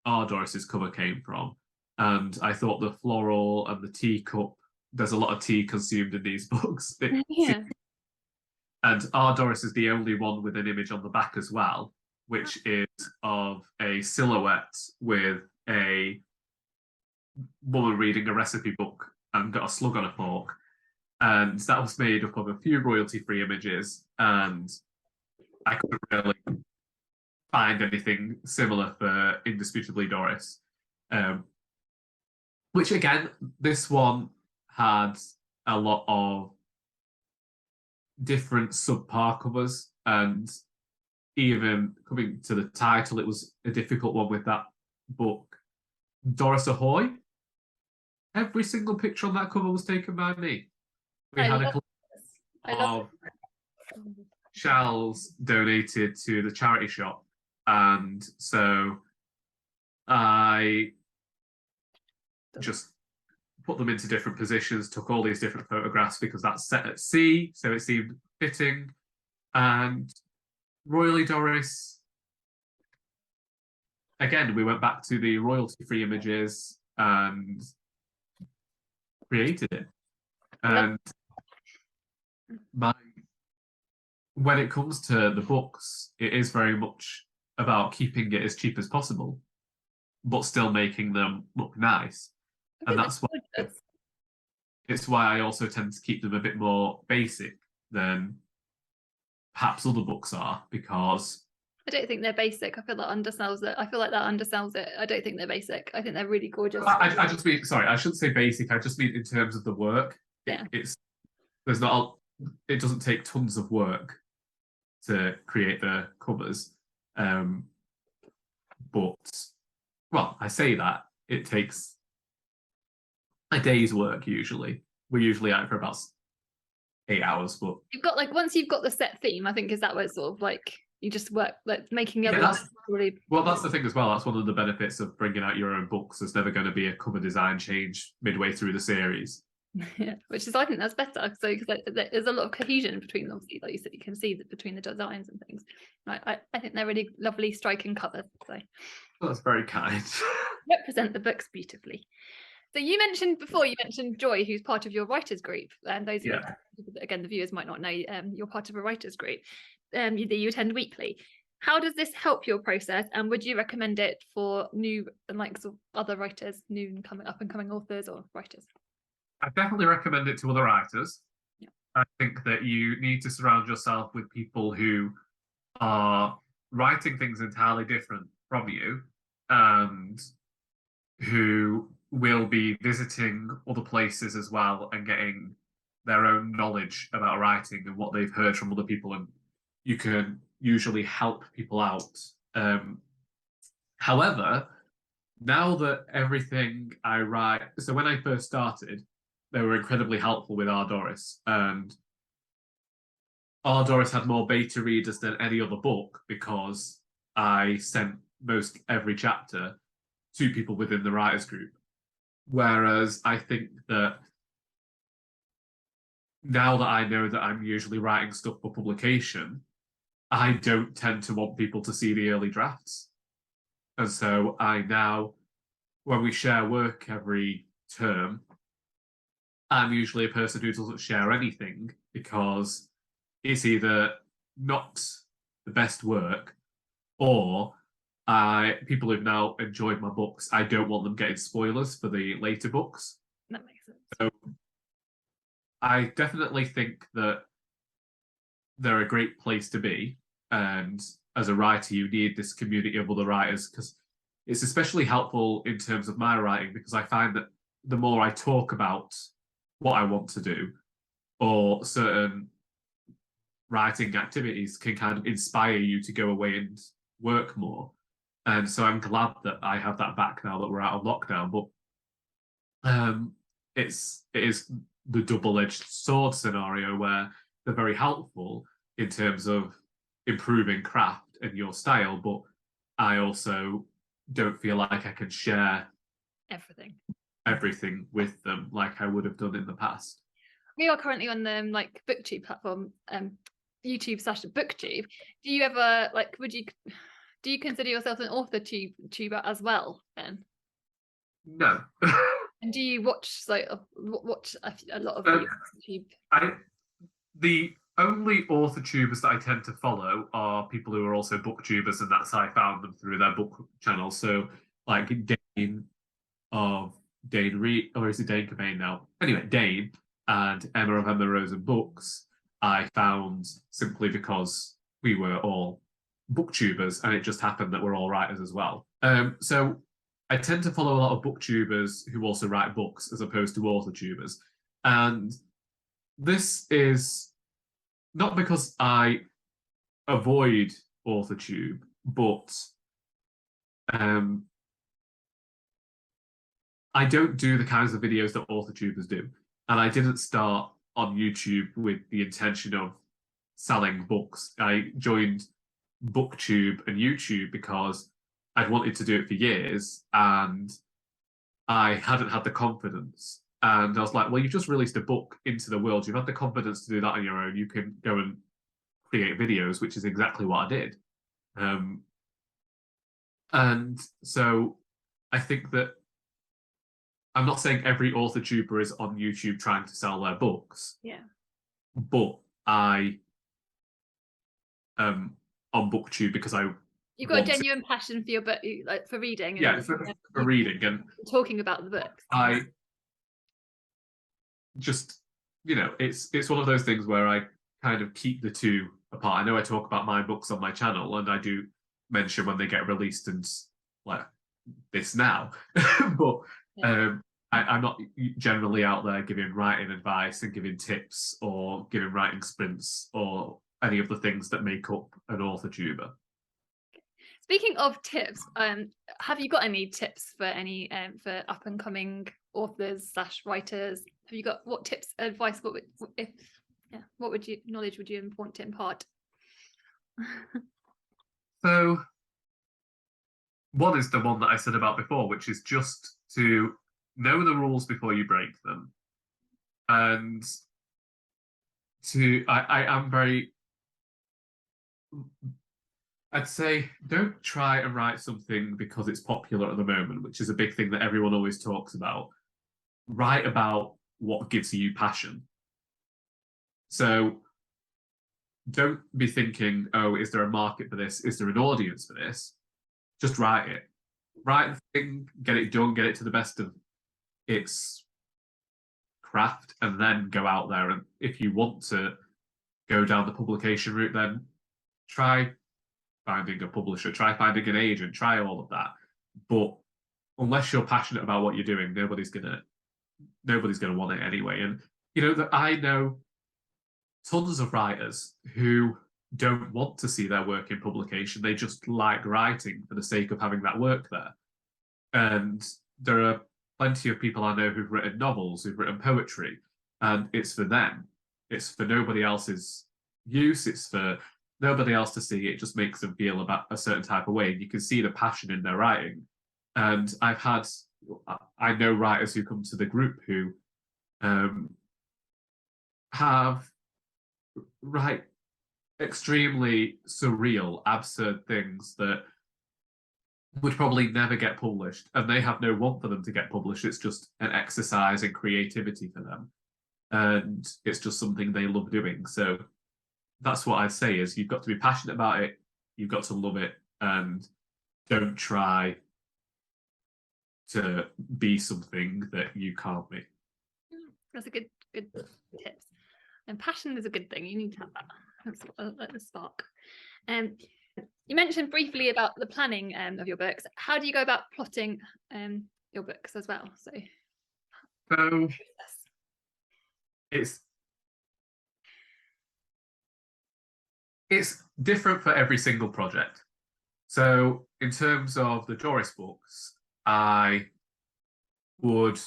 Our Doris's cover came from. And I thought the floral and the teacup, there's a lot of tea consumed in these books. Yeah. And Our Doris is the only one with an image on the back as well, which is of a silhouette with a woman reading a recipe book and got a slug on a fork. And that was made up of a few royalty-free images, and I couldn't really find anything similar for Indisputably Doris. Which again, this one had a lot of different subpar covers, and even coming to the title, it was a difficult one with that book. Doris Ahoy. Every single picture on that cover was taken by me. We had a collection of shells donated to the charity shop, and so I just put them into different positions, took all these different photographs because that's set at sea, so it seemed fitting. And Royally Doris, again, we went back to the royalty-free images and created it. And when it comes to the books, it is very much about keeping it as cheap as possible, but still making them look nice. And that's why it's why I also tend to keep them a bit more basic than perhaps other books are, because I don't think they're basic. I feel that undersells it. I feel like that undersells it. I don't think they're basic. I think they're really gorgeous. I just mean, sorry, I shouldn't say basic. I just mean in terms of the work. Yeah. It doesn't take tons of work to create the covers. But, well, I say that, it takes a day's work usually. We're usually out for about 8 hours, but you've got once you've got the set theme, I think is that where it's sort of like you just work making everyone really. Well, that's the thing as well. That's one of the benefits of bringing out your own books. There's never going to be a cover design change midway through the series. Yeah, which is, I think that's better. So because there's a lot of cohesion between them. Obviously, like you said, you can see that between the designs and things. I think they're really lovely, striking covers. So well, that's very kind. Represent the books beautifully. So you mentioned Joy, who's part of your writers group, and those again, the viewers might not know, you're part of a writers group that you attend weekly. How does this help your process, and would you recommend it for new and sort of other writers, new and up and coming authors or writers? I definitely recommend it to other writers. Yeah. I think that you need to surround yourself with people who are writing things entirely different from you, and who will be visiting other places as well and getting their own knowledge about writing and what they've heard from other people, and you can usually help people out. However, now that everything I write, so when I first started, they were incredibly helpful with Our Doris, and Our Doris had more beta readers than any other book because I sent most every chapter to people within the writers group. Whereas I think that now that I know that I'm usually writing stuff for publication, I don't tend to want people to see the early drafts. And so I now, when we share work every term, I'm usually a person who doesn't share anything because it's either not the best work, or people who've now enjoyed my books, I don't want them getting spoilers for the later books. That makes sense. So I definitely think that they're a great place to be, and as a writer you need this community of other writers, because it's especially helpful in terms of my writing, because I find that the more I talk about what I want to do, or certain writing activities can kind of inspire you to go away and work more. And so I'm glad that I have that back now that we're out of lockdown. But it is the double-edged sword scenario where they're very helpful in terms of improving craft and your style, but I also don't feel like I can share everything with them like I would have done in the past. We are currently on the BookTube platform, YouTube/BookTube. Do you ever do you consider yourself an author tuber as well then? No. And do you watch a lot of YouTube? The only author tubers that I tend to follow are people who are also booktubers, and that's how I found them, through their book channels. So like Dane of Dane Reed, or is it Dane Cobain now? Anyway, Dane and Emma of Emma Rose and Books, I found simply because we were all booktubers, and it just happened that we're all writers as well. So I tend to follow a lot of booktubers who also write books as opposed to author tubers. And this is not because I avoid AuthorTube, but I don't do the kinds of videos that AuthorTubers do. And I didn't start on YouTube with the intention of selling books. I joined BookTube and YouTube because I'd wanted to do it for years and I hadn't had the confidence. And I was like, well, you've just released a book into the world. You've had the confidence to do that on your own. You can go and create videos, which is exactly what I did. And so I think that I'm not saying every author tuber is on YouTube trying to sell their books. Yeah. But I on BookTube because you've got a genuine passion for your book, like for reading. Yeah, for reading and talking about the books. I just, it's one of those things where I kind of keep the two apart. I know I talk about my books on my channel, and I do mention when they get released and like this now, but I'm not generally out there giving writing advice and giving tips or giving writing sprints or any of the things that make up an author tuber. Speaking of tips, have you got any tips for any for up and coming authors / writers? Have you got what tips, advice? What would you knowledge would you want to impart? So, one is the one that I said about before, which is just to know the rules before you break them, and I am very. I'd say don't try and write something because it's popular at the moment, which is a big thing that everyone always talks about. Write about what gives you passion. So don't be thinking, oh, is there a market for this? Is there an audience for this? Just write it. Write the thing, get it done, get it to the best of its craft, and then go out there. And if you want to go down the publication route, then try finding a publisher, try finding an agent, try all of that. But unless you're passionate about what you're doing, nobody's gonna want it anyway. And that I know tons of writers who don't want to see their work in publication. They just like writing for the sake of having that work there. And there are plenty of people I know who've written novels, who've written poetry, and it's for them. It's for nobody else's use. It's for nobody else to see. It just makes them feel about a certain type of way. You can see the passion in their writing. And I know writers who come to the group who write extremely surreal, absurd things that would probably never get published, and they have no want for them to get published. It's just an exercise in creativity for them, and it's just something they love doing. So that's what I'd say is you've got to be passionate about it, you've got to love it, and don't try to be something that you can't be. That's a good tips. And passion is a good thing. You need to have that. That's the spark. You mentioned briefly about the planning of your books. How do you go about plotting your books as well? So it's different for every single project. So in terms of the Doris books, I would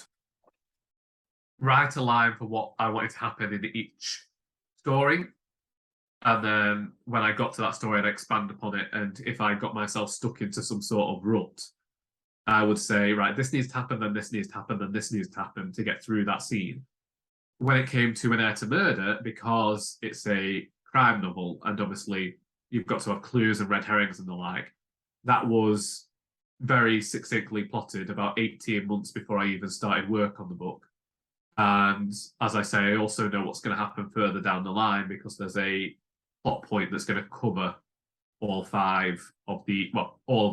write a line for what I wanted to happen in each story. And then when I got to that story, I'd expand upon it. And if I got myself stuck into some sort of rut, I would say, right, this needs to happen, then this needs to happen, then this needs to happen to get through that scene. When it came to An Heir to Murder, because it's a crime novel, and obviously you've got to have clues and red herrings and the like, that was very succinctly plotted about 18 months before I even started work on the book. And as I say, I also know what's going to happen further down the line because there's a plot point that's going to cover all of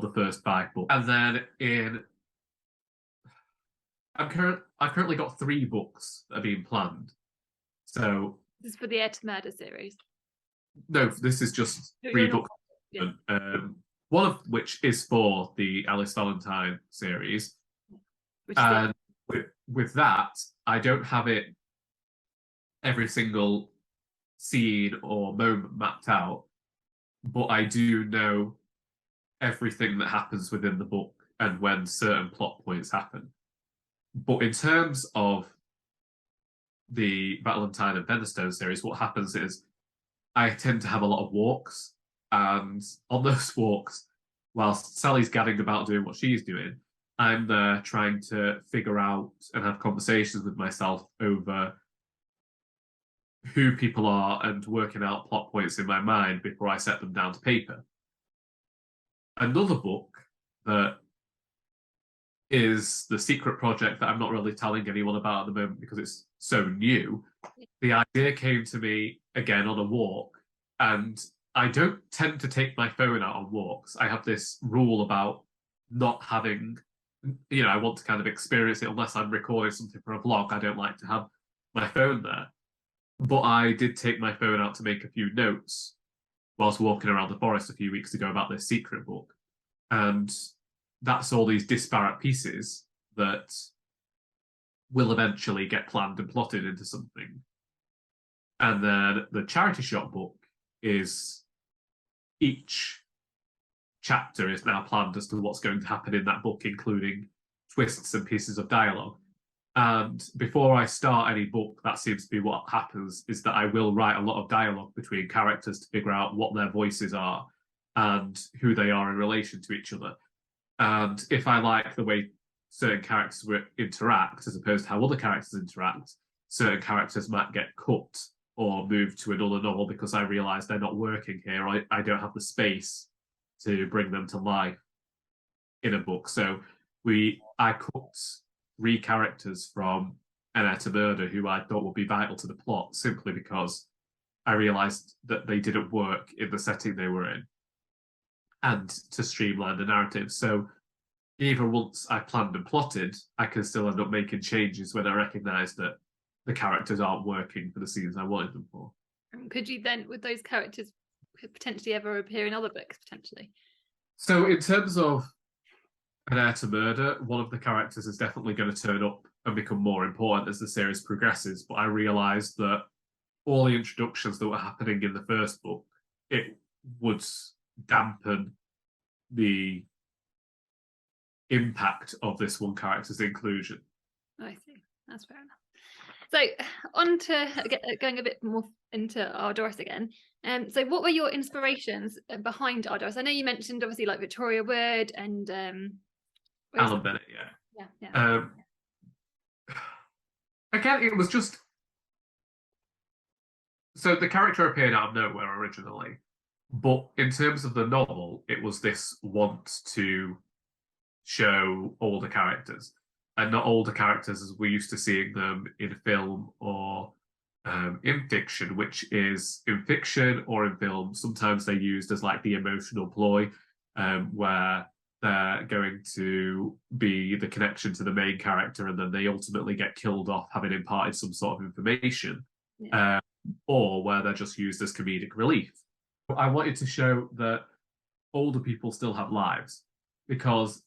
the first 5 books. And then I've currently got 3 books that are being planned. So This is for the Air to Murder series. no, this is just You're 3 not. books. Yeah. One of which is for the Alice Valentine series. Which is And with that, I don't have it every single scene or moment mapped out, but I do know everything that happens within the book and when certain plot points happen. But in terms of the Valentine and Featherstone series, what happens is I tend to have a lot of walks, and on those walks, whilst Sally's gadding about doing what she's doing, I'm there trying to figure out and have conversations with myself over who people are and working out plot points in my mind before I set them down to paper. Another book that is the secret project that I'm not really telling anyone about at the moment because it's so new. The idea came to me again on a walk, and I don't tend to take my phone out on walks. I have this rule about not having, I want to kind of experience it unless I'm recording something for a vlog. I don't like to have my phone there. But I did take my phone out to make a few notes whilst walking around the forest a few weeks ago about this secret book. And that's all these disparate pieces that will eventually get planned and plotted into something. And then the charity shop book is each chapter is now planned as to what's going to happen in that book, including twists and pieces of dialogue. And before I start any book, that seems to be what happens, is that I will write a lot of dialogue between characters to figure out what their voices are and who they are in relation to each other. And if I like the way certain characters interact, as opposed to how other characters interact, certain characters might get cut or moved to another novel because I realise they're not working here. I don't have the space to bring them to life in a book. So I cut 3 characters from An Air to Murder who I thought would be vital to the plot simply because I realised that they didn't work in the setting they were in and to streamline the narrative. So even once I planned and plotted, I can still end up making changes when I recognise that the characters aren't working for the scenes I wanted them for. Could you then, with those characters, potentially ever appear in other books, potentially? So in terms of An Air to Murder, one of the characters is definitely going to turn up and become more important as the series progresses. But I realised that all the introductions that were happening in the first book, it would dampen the impact of this one character's inclusion. I see. That's fair enough. So on to going a bit more into Our Doris again. So what were your inspirations behind Our Doris? I know you mentioned obviously like Victoria Wood and Alan Bennett, yeah. Again, it was just so the character appeared out of nowhere originally, but in terms of the novel, it was this want to show older characters, and not older characters as we're used to seeing them in film or in fiction, which is in fiction or in film. Sometimes they're used as like the emotional ploy, where they're going to be the connection to the main character, and then they ultimately get killed off having imparted some sort of information, or where they're just used as comedic relief. I wanted to show that older people still have lives because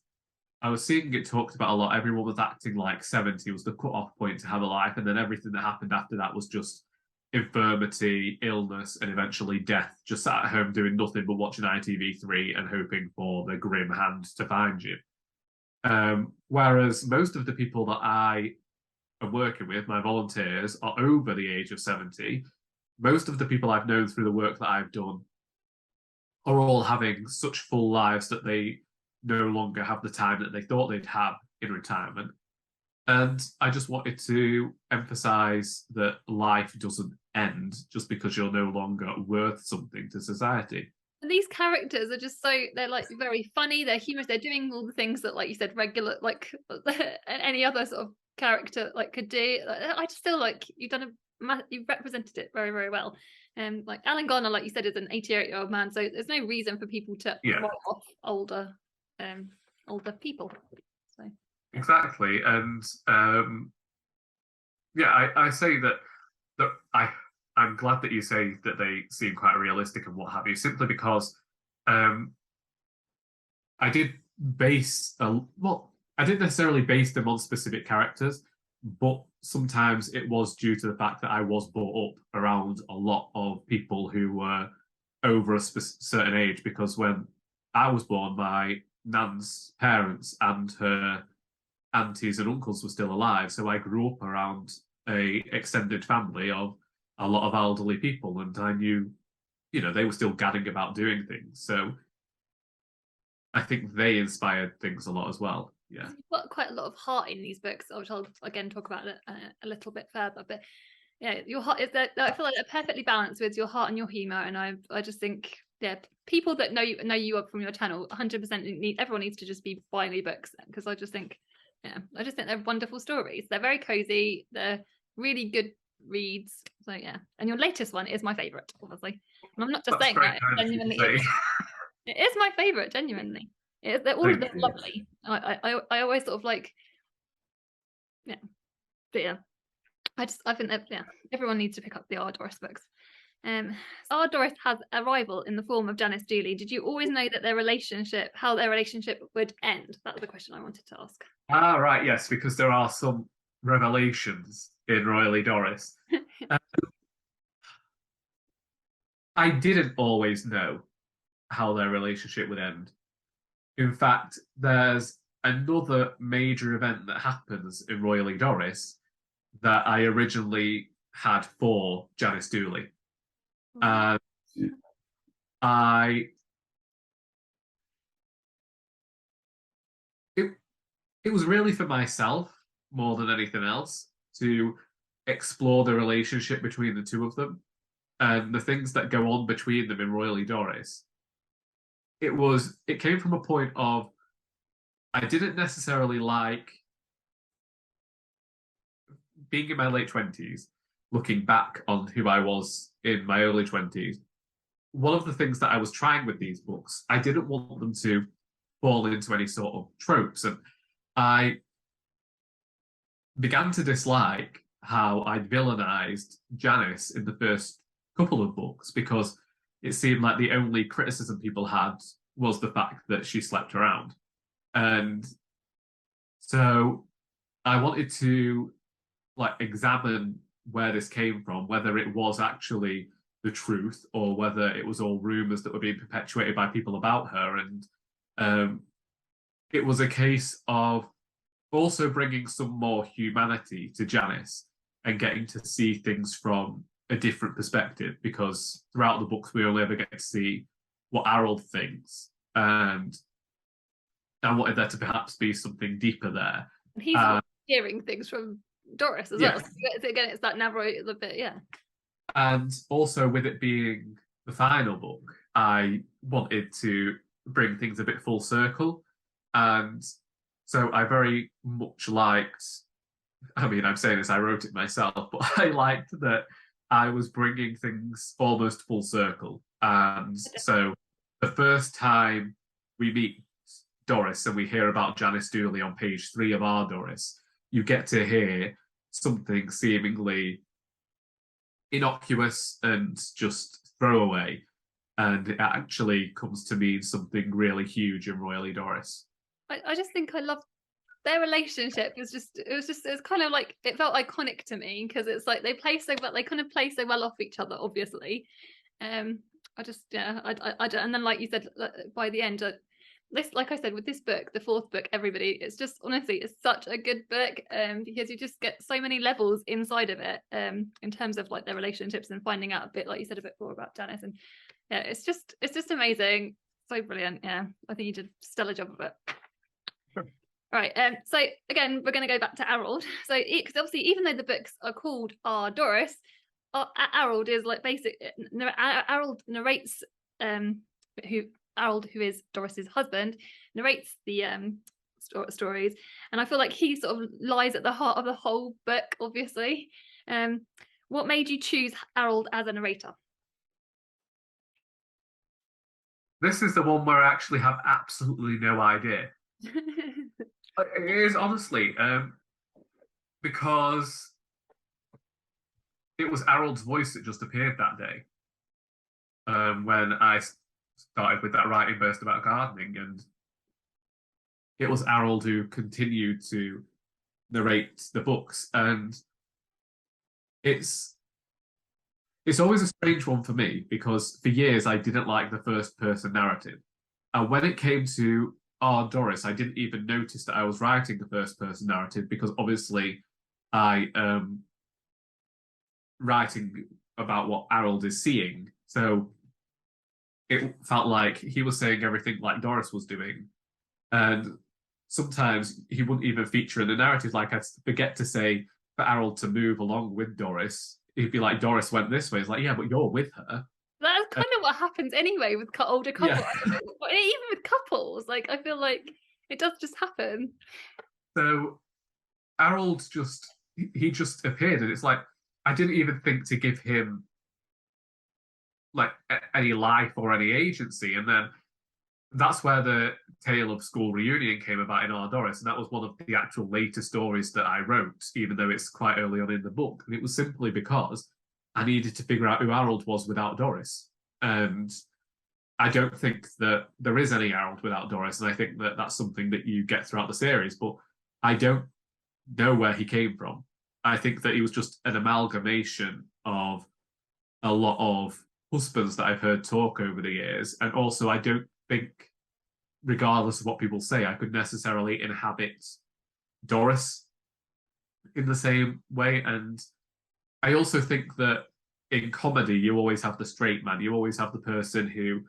I was seeing it talked about a lot. Everyone was acting like 70 was the cut-off point to have a life, and then everything that happened after that was just infirmity, illness, and eventually death. Just sat at home doing nothing but watching ITV3 and hoping for the grim hand to find you. Whereas most of the people that I am working with, my volunteers, are over the age of 70. Most of the people I've known through the work that I've done are all having such full lives that they no longer have the time that they thought they'd have in retirement. And I just wanted to emphasize that life doesn't end just because you're no longer worth something to society. And these characters are just they're like very funny, they're humorous, they're doing all the things that, like you said, regular, like any other sort of character like could do. I just feel like you've represented it very, very well. Like Alan Garner, like you said, is an 88-year-old man, so there's no reason for people to write off older people. So exactly. And yeah, I say that I'm glad that you say that they seem quite realistic and what have you, simply because um, I did I didn't necessarily base them on specific characters, but sometimes it was due to the fact that I was brought up around a lot of people who were over a certain age. Because when I was born, my nan's parents and her aunties and uncles were still alive, so I grew up around a extended family of a lot of elderly people, and I knew, they were still gadding about doing things. So I think they inspired things a lot as well. Yeah. You've got quite a lot of heart in these books, which I'll again talk about it a little bit further. But yeah, your heart is that I feel like they're perfectly balanced with your heart and your humor, and I just think yeah, people that know you up from your channel 100% everyone needs to just be buying the books, because I just think they're wonderful stories. They're very cozy. They're really good reads. So yeah, and your latest one is my favorite, obviously. And I'm not just That's saying very that; kind it of you to genuinely is. say. It is my favorite, genuinely. They're all Thank they're you. lovely. I always sort of like yeah, but yeah. I think that everyone needs to pick up the Our Doris books. Our Doris has a rival in the form of Janice Dooley. Did you always know that how their relationship would end? That was the question I wanted to ask. Ah, right, yes, because there are some revelations in Royally Doris. Uh, I didn't always know how their relationship would end. In fact, there's another major event that happens in Royally Doris that I originally had for Janice Dooley. And I it it was really for myself more than anything else to explore the relationship between the two of them and the things that go on between them in Royally Doris. It came from a point of I didn't necessarily like being in my late 20s, looking back on who I was in my early 20s. One of the things that I was trying with these books, I didn't want them to fall into any sort of tropes. And I began to dislike how I'd villainized Janice in the first couple of books, because it seemed like the only criticism people had was the fact that she slept around. And so I wanted to examine where this came from, whether it was actually the truth or whether it was all rumors that were being perpetuated by people about her. And it was a case of also bringing some more humanity to Janice and getting to see things from a different perspective, because throughout the books we only ever get to see what Arold thinks, and I wanted there to perhaps be something deeper there. And he's hearing things from Doris as well. So again, it's that narrator a bit, yeah. And also, with it being the final book, I wanted to bring things a bit full circle. And so I very much liked, I mean, I'm saying this, I wrote it myself, but I liked that I was bringing things almost full circle. And so the first time we meet Doris and we hear about Janice Dooley on page 3 of Our Doris, you get to hear something seemingly innocuous and just throwaway, and it actually comes to mean something really huge in Royally Doris. I just think I love their relationship. It's kind of like, it felt iconic to me, because it's like they kind of play so well off each other, obviously. And then like you said, by the end, this, like I said, with this book, the fourth book, everybody, it's just honestly, it's such a good book, because you just get so many levels inside of it, in terms of like their relationships and finding out a bit, like you said, a bit more about Janice. And yeah, it's just amazing, so brilliant. Yeah, I think you did a stellar job of it. Sure. Right, so again, we're going to go back to Arold. So because obviously, even though the books are called Our Doris, Arold is like Arold narrates Arold, who is Doris's husband, narrates the stories, and I feel like he sort of lies at the heart of the whole book, obviously. What made you choose Arold as a narrator? This is the one where I actually have absolutely no idea. It is honestly, because it was Arold's voice that just appeared that day, when I started with that writing burst about gardening, and it was Arold who continued to narrate the books, and it's it's always a strange one for me because for years I didn't like the first person narrative, and when it came to Our Doris, I didn't even notice that I was writing the first person narrative because obviously I writing about what Arold is seeing. So it felt like he was saying everything like Doris was doing. And sometimes he wouldn't even feature in the narrative. Like I'd forget to say for Arold to move along with Doris. He'd be like, Doris went this way. It's like, yeah, but you're with her. That's kind of what happens anyway with older couples. Yeah. Even with couples, like I feel like it does just happen. So Arold he just appeared, and it's like I didn't even think to give him like any life or any agency, and then that's where the tale of school reunion came about in Our Doris, and that was one of the actual later stories that I wrote, even though it's quite early on in the book. And it was simply because I needed to figure out who Arold was without Doris, and I don't think that there is any Arold without Doris, and I think that that's something that you get throughout the series. But I don't know where he came from. I think that he was just an amalgamation of a lot of husbands that I've heard talk over the years, and also I don't think, regardless of what people say, I could necessarily inhabit Doris in the same way. And I also think that in comedy, you always have the straight man. You always have the person who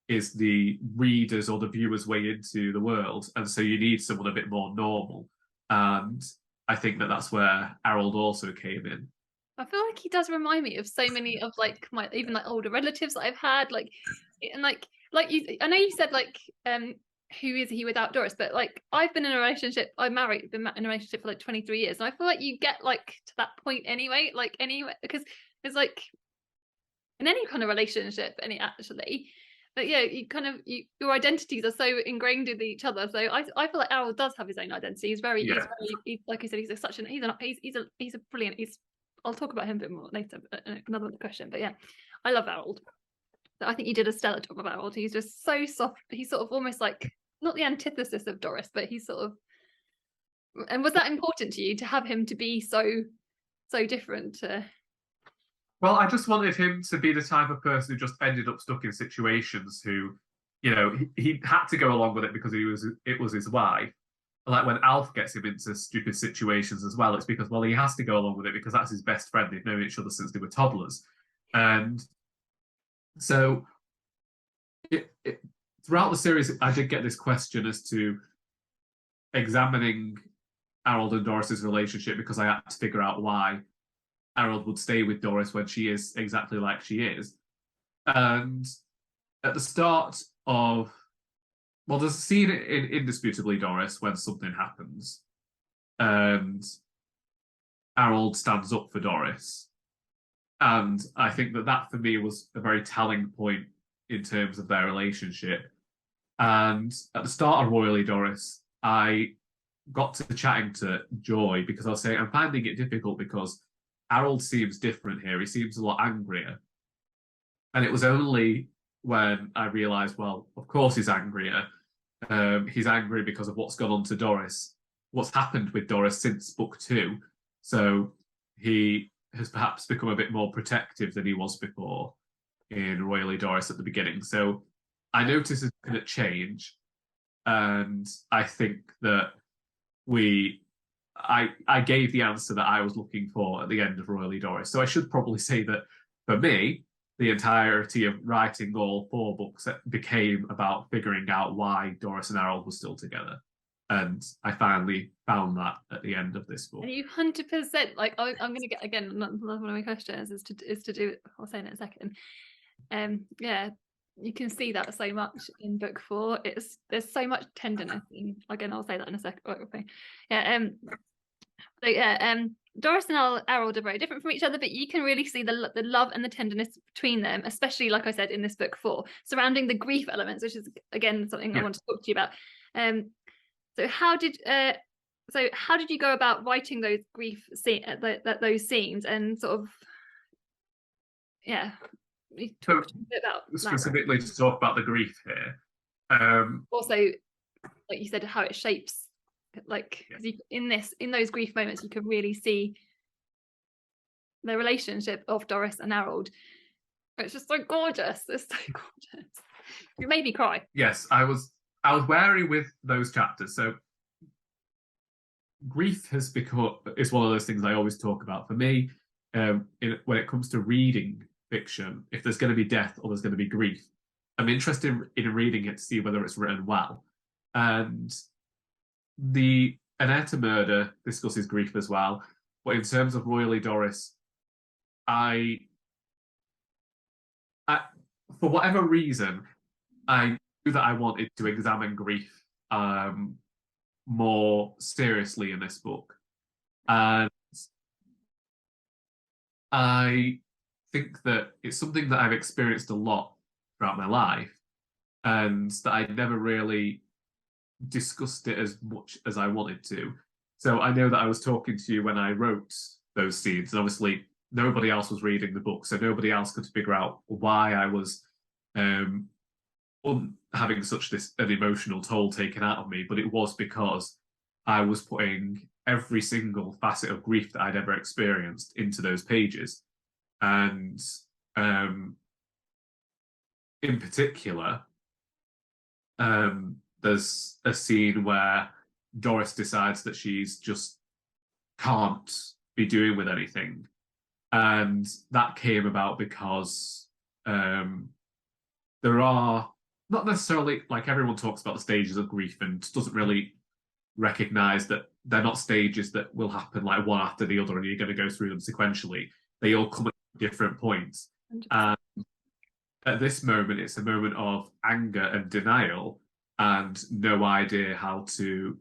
is the reader's or the viewer's way into the world. And so you need someone a bit more normal. And I think that that's where Arold also came in. I feel like he does remind me of so many of like my even like older relatives that I've had, like and like you. I know you said like who is he without Doris, but like I've been in a relationship. I'm married, been in a relationship for like 23 years, and I feel like you get like to that point anyway, like anyway, because it's like in any kind of relationship, any actually. But yeah, you kind of your identities are so ingrained with each other. So I feel like Errol does have his own identity. He's very, like I said, he's such an he's a brilliant. I'll talk about him a bit more later, another question. But yeah, I love Harold. I think you did a stellar job of Harold. He's just so soft. He's sort of almost like not the antithesis of Doris, but he's sort of. And was that important to you to have him to be so different? Well, I just wanted him to be the type of person who just ended up stuck in situations who, he had to go along with it because it was his wife. Like when Alf gets him into stupid situations as well, it's because, well, he has to go along with it because that's his best friend. They've known each other since they were toddlers. And so throughout the series, I did get this question as to examining Harold and Doris's relationship because I had to figure out why Harold would stay with Doris when she is exactly like she is. And at the start of, well, there's a scene in Indisputably Doris when something happens, and Harold stands up for Doris. And I think that for me was a very telling point in terms of their relationship. And at the start of Royally Doris, I got to chatting to Joy because I was saying I'm finding it difficult because Harold seems different here. He seems a lot angrier. And it was only when I realised, well, of course he's angrier. He's angry because of what's gone on to Doris, what's happened with Doris since book 2. So he has perhaps become a bit more protective than he was before in Royally Doris at the beginning. So I noticed it's going to change. And I think that I gave the answer that I was looking for at the end of Royally Doris. So I should probably say that for me, the entirety of writing all 4 books became about figuring out why Doris and Harold were still together. And I finally found that at the end of this book. And you 100% like I'm going to get again. Another one of my questions is to do. I'll say in a second. Yeah, you can see that so much in book 4. There's so much tenderness. Again, I'll say that in a second. Okay. Yeah. So yeah. Doris and Harold are very different from each other, but you can really see the love and the tenderness between them, especially, like I said, in this book 4, surrounding the grief elements, which is, again, something I want to talk to you about. So how did So how did you go about writing those those scenes, and sort of, yeah, you So talked a bit about that. specifically to talk about the grief here. Also, like you said, how it shapes, like, 'cause in those grief moments, you can really see the relationship of Doris and Arold. It's just so gorgeous. It's so gorgeous. You made me cry. Yes, I was wary with those chapters. So grief is one of those things I always talk about. For me, when it comes to reading fiction, if there's going to be death or there's going to be grief, I'm interested in reading it to see whether it's written well. And the Annetta murder discusses grief as well. But in terms of Royally Doris, I for whatever reason, I knew that I wanted to examine grief more seriously in this book. And I think that it's something that I've experienced a lot throughout my life, and that I never really discussed it as much as I wanted to. So I know that I was talking to you when I wrote those scenes, and obviously nobody else was reading the book, so nobody else could figure out why I was having an emotional toll taken out of me. But it was because I was putting every single facet of grief that I'd ever experienced into those pages. And in particular, there's a scene where Doris decides that she's just can't be doing with anything. And that came about because there are not necessarily, like, everyone talks about the stages of grief and doesn't really recognize that they're not stages that will happen like one after the other and you're going to go through them sequentially. They all come at different points. 100%. And at this moment, it's a moment of anger and denial and no idea how to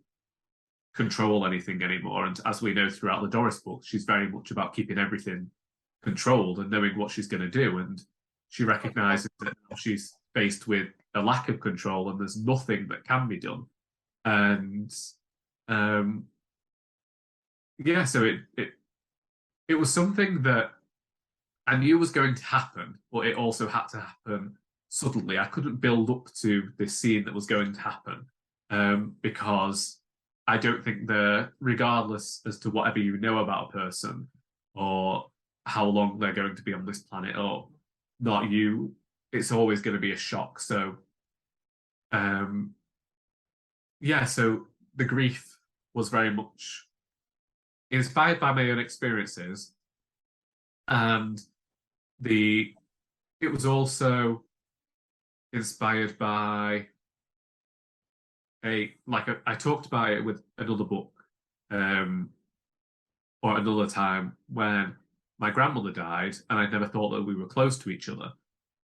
control anything anymore. And as we know throughout the Doris book, she's very much about keeping everything controlled and knowing what she's going to do. And she recognizes that she's faced with a lack of control and there's nothing that can be done. And yeah, so it was something that I knew was going to happen, but it also had to happen suddenly. I couldn't build up to this scene that was going to happen because I don't think regardless as to whatever you know about a person or how long they're going to be on this planet or not, it's always going to be a shock. So yeah, so the grief was very much inspired by my own experiences, and it was also inspired by I talked about it with another book or another time when my grandmother died and I never thought that we were close to each other.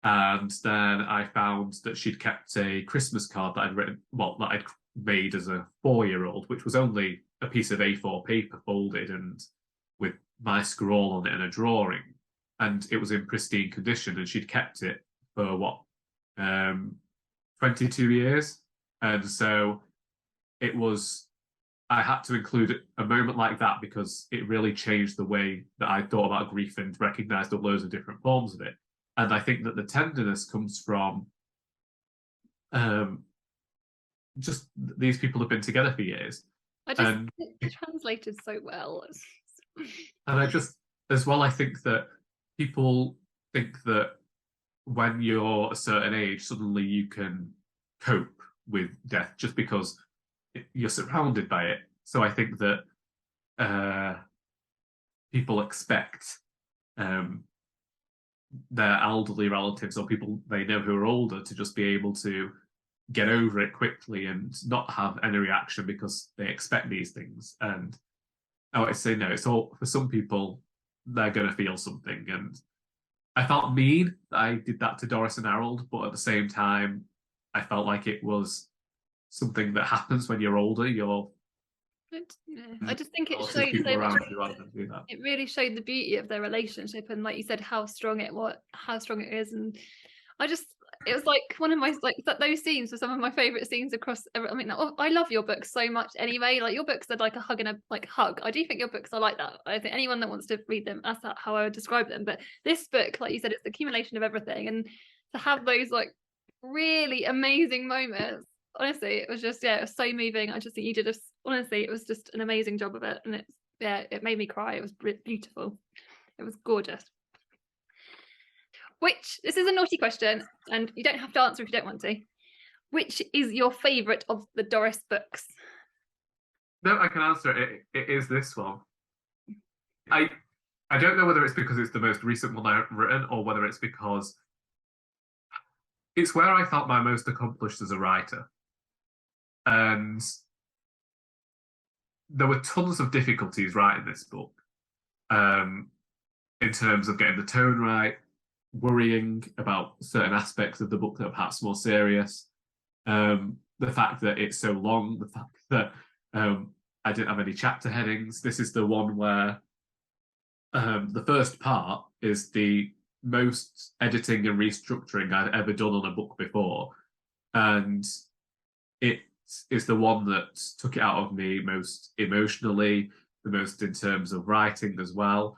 And then I found that she'd kept a Christmas card that I'd written, that I'd made as a 4-year-old, which was only a piece of A4 paper folded and with my scrawl on it and a drawing. And it was in pristine condition, and she'd kept it for 22 years. And so I had to include a moment like that because it really changed the way that I thought about grief and recognized the loads of different forms of it. And I think that the tenderness comes from just these people have been together for years. It translated so well. And I just, as well, I think that people think that when you're a certain age, suddenly you can cope with death just because you're surrounded by it. So I think that people expect their elderly relatives or people they know who are older to just be able to get over it quickly and not have any reaction because they expect these things. And I say no, it's all for some people, they're going to feel something. And I felt mean that I did that to Doris and Arold, but at the same time, I felt like it was something that happens when you're older. I just think it showed so much. It really showed the beauty of their relationship, and like you said, how strong it is. And it was like one of my those scenes were some of my favorite scenes across. I mean, I love your books so much anyway. Like your books are like a hug and a hug. I do think your books are like that. I think anyone that wants to read them, that's how I would describe them. But this book, like you said, it's the accumulation of everything, and to have those like really amazing moments. Honestly, it was just it was so moving. I just think you did honestly, it was just an amazing job of it, and it made me cry. It was beautiful. It was gorgeous. This is a naughty question, and you don't have to answer if you don't want to. Which is your favourite of the Doris books? No, I can answer it. It is this one. I don't know whether it's because it's the most recent one I've written, or whether it's because it's where I felt my most accomplished as a writer. And there were tons of difficulties writing this book, in terms of getting the tone right, worrying about certain aspects of the book that are perhaps more serious, the fact that it's so long, the fact that I didn't have any chapter headings. This is the one where the first part is the most editing and restructuring I've ever done on a book before, and it is the one that took it out of me most emotionally, the most in terms of writing as well.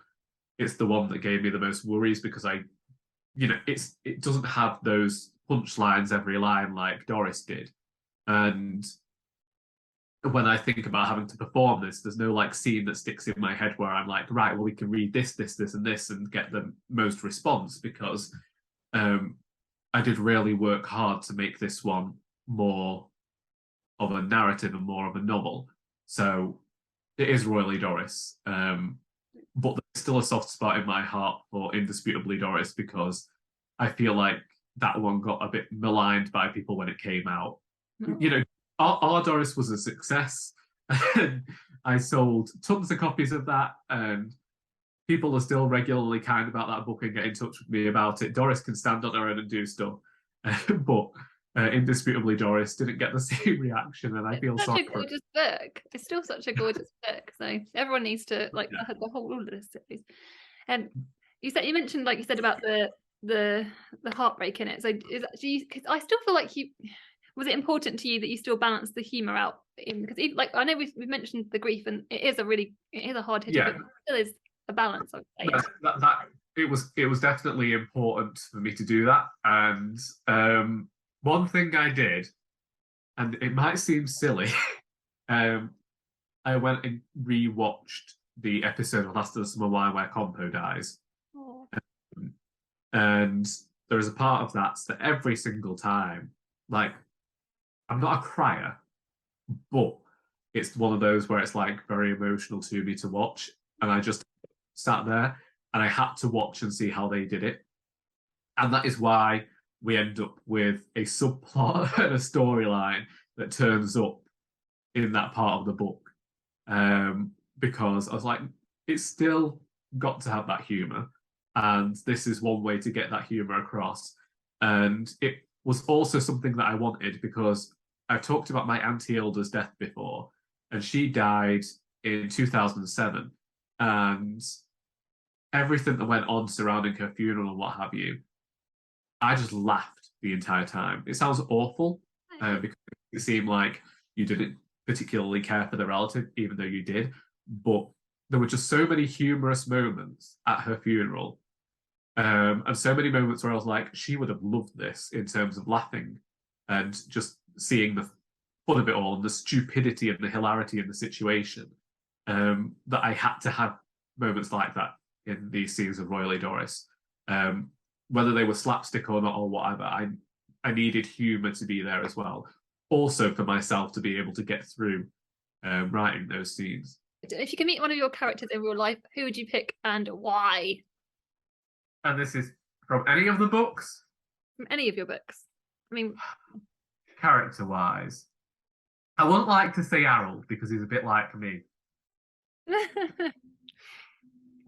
It's the one that gave me the most worries because it doesn't have those punchlines every line like Doris did. And when I think about having to perform this, there's no like scene that sticks in my head where I'm like, right, well, we can read this, and this and get the most response, because I did really work hard to make this one more of a narrative and more of a novel. So it is royally Doris. But there's still a soft spot in my heart for Indisputably Doris, because I feel like that one got a bit maligned by people when it came out. Oh. Our Doris was a success. I sold tons of copies of that, and people are still regularly kind about that book and get in touch with me about it. Doris can stand on her own and do stuff, but Indisputably Doris didn't get the same reaction, and I feel sorry for it. Such a gorgeous book. It's still such a gorgeous book. So everyone needs to like the whole all of this series. And you mentioned like you said about the heartbreak in it. So because I still feel like was it important to you that you still balance the humor out in, because like I know we've mentioned the grief, and it is a hard hit, but it still is a balance, I would say. It was definitely important for me to do that. And one thing I did, and it might seem silly, I went and re-watched the episode of Last of the Summer Wine where Compo dies. Oh. And there is a part of that every single time, like, I'm not a crier, but it's one of those where it's like very emotional to me to watch. And I just sat there and I had to watch and see how they did it. And that is why we end up with a subplot and a storyline that turns up in that part of the book. Because I was like, it's still got to have that humour. And this is one way to get that humour across. And it was also something that I wanted, because I've talked about my Auntie Hilda's death before, and she died in 2007. And everything that went on surrounding her funeral and what have you, I just laughed the entire time. It sounds awful, because it seemed like you didn't particularly care for the relative, even though you did. But there were just so many humorous moments at her funeral, and so many moments where I was like, she would have loved this, in terms of laughing and just seeing the fun of it all and the stupidity and the hilarity in the situation, that I had to have moments like that in these scenes of Royally Doris. Whether they were slapstick or not or whatever, I needed humour to be there as well. Also for myself to be able to get through writing those scenes. If you could meet one of your characters in real life, who would you pick and why? And this is from any of the books? From any of your books. I mean, character-wise, I wouldn't like to say Arold because he's a bit like me.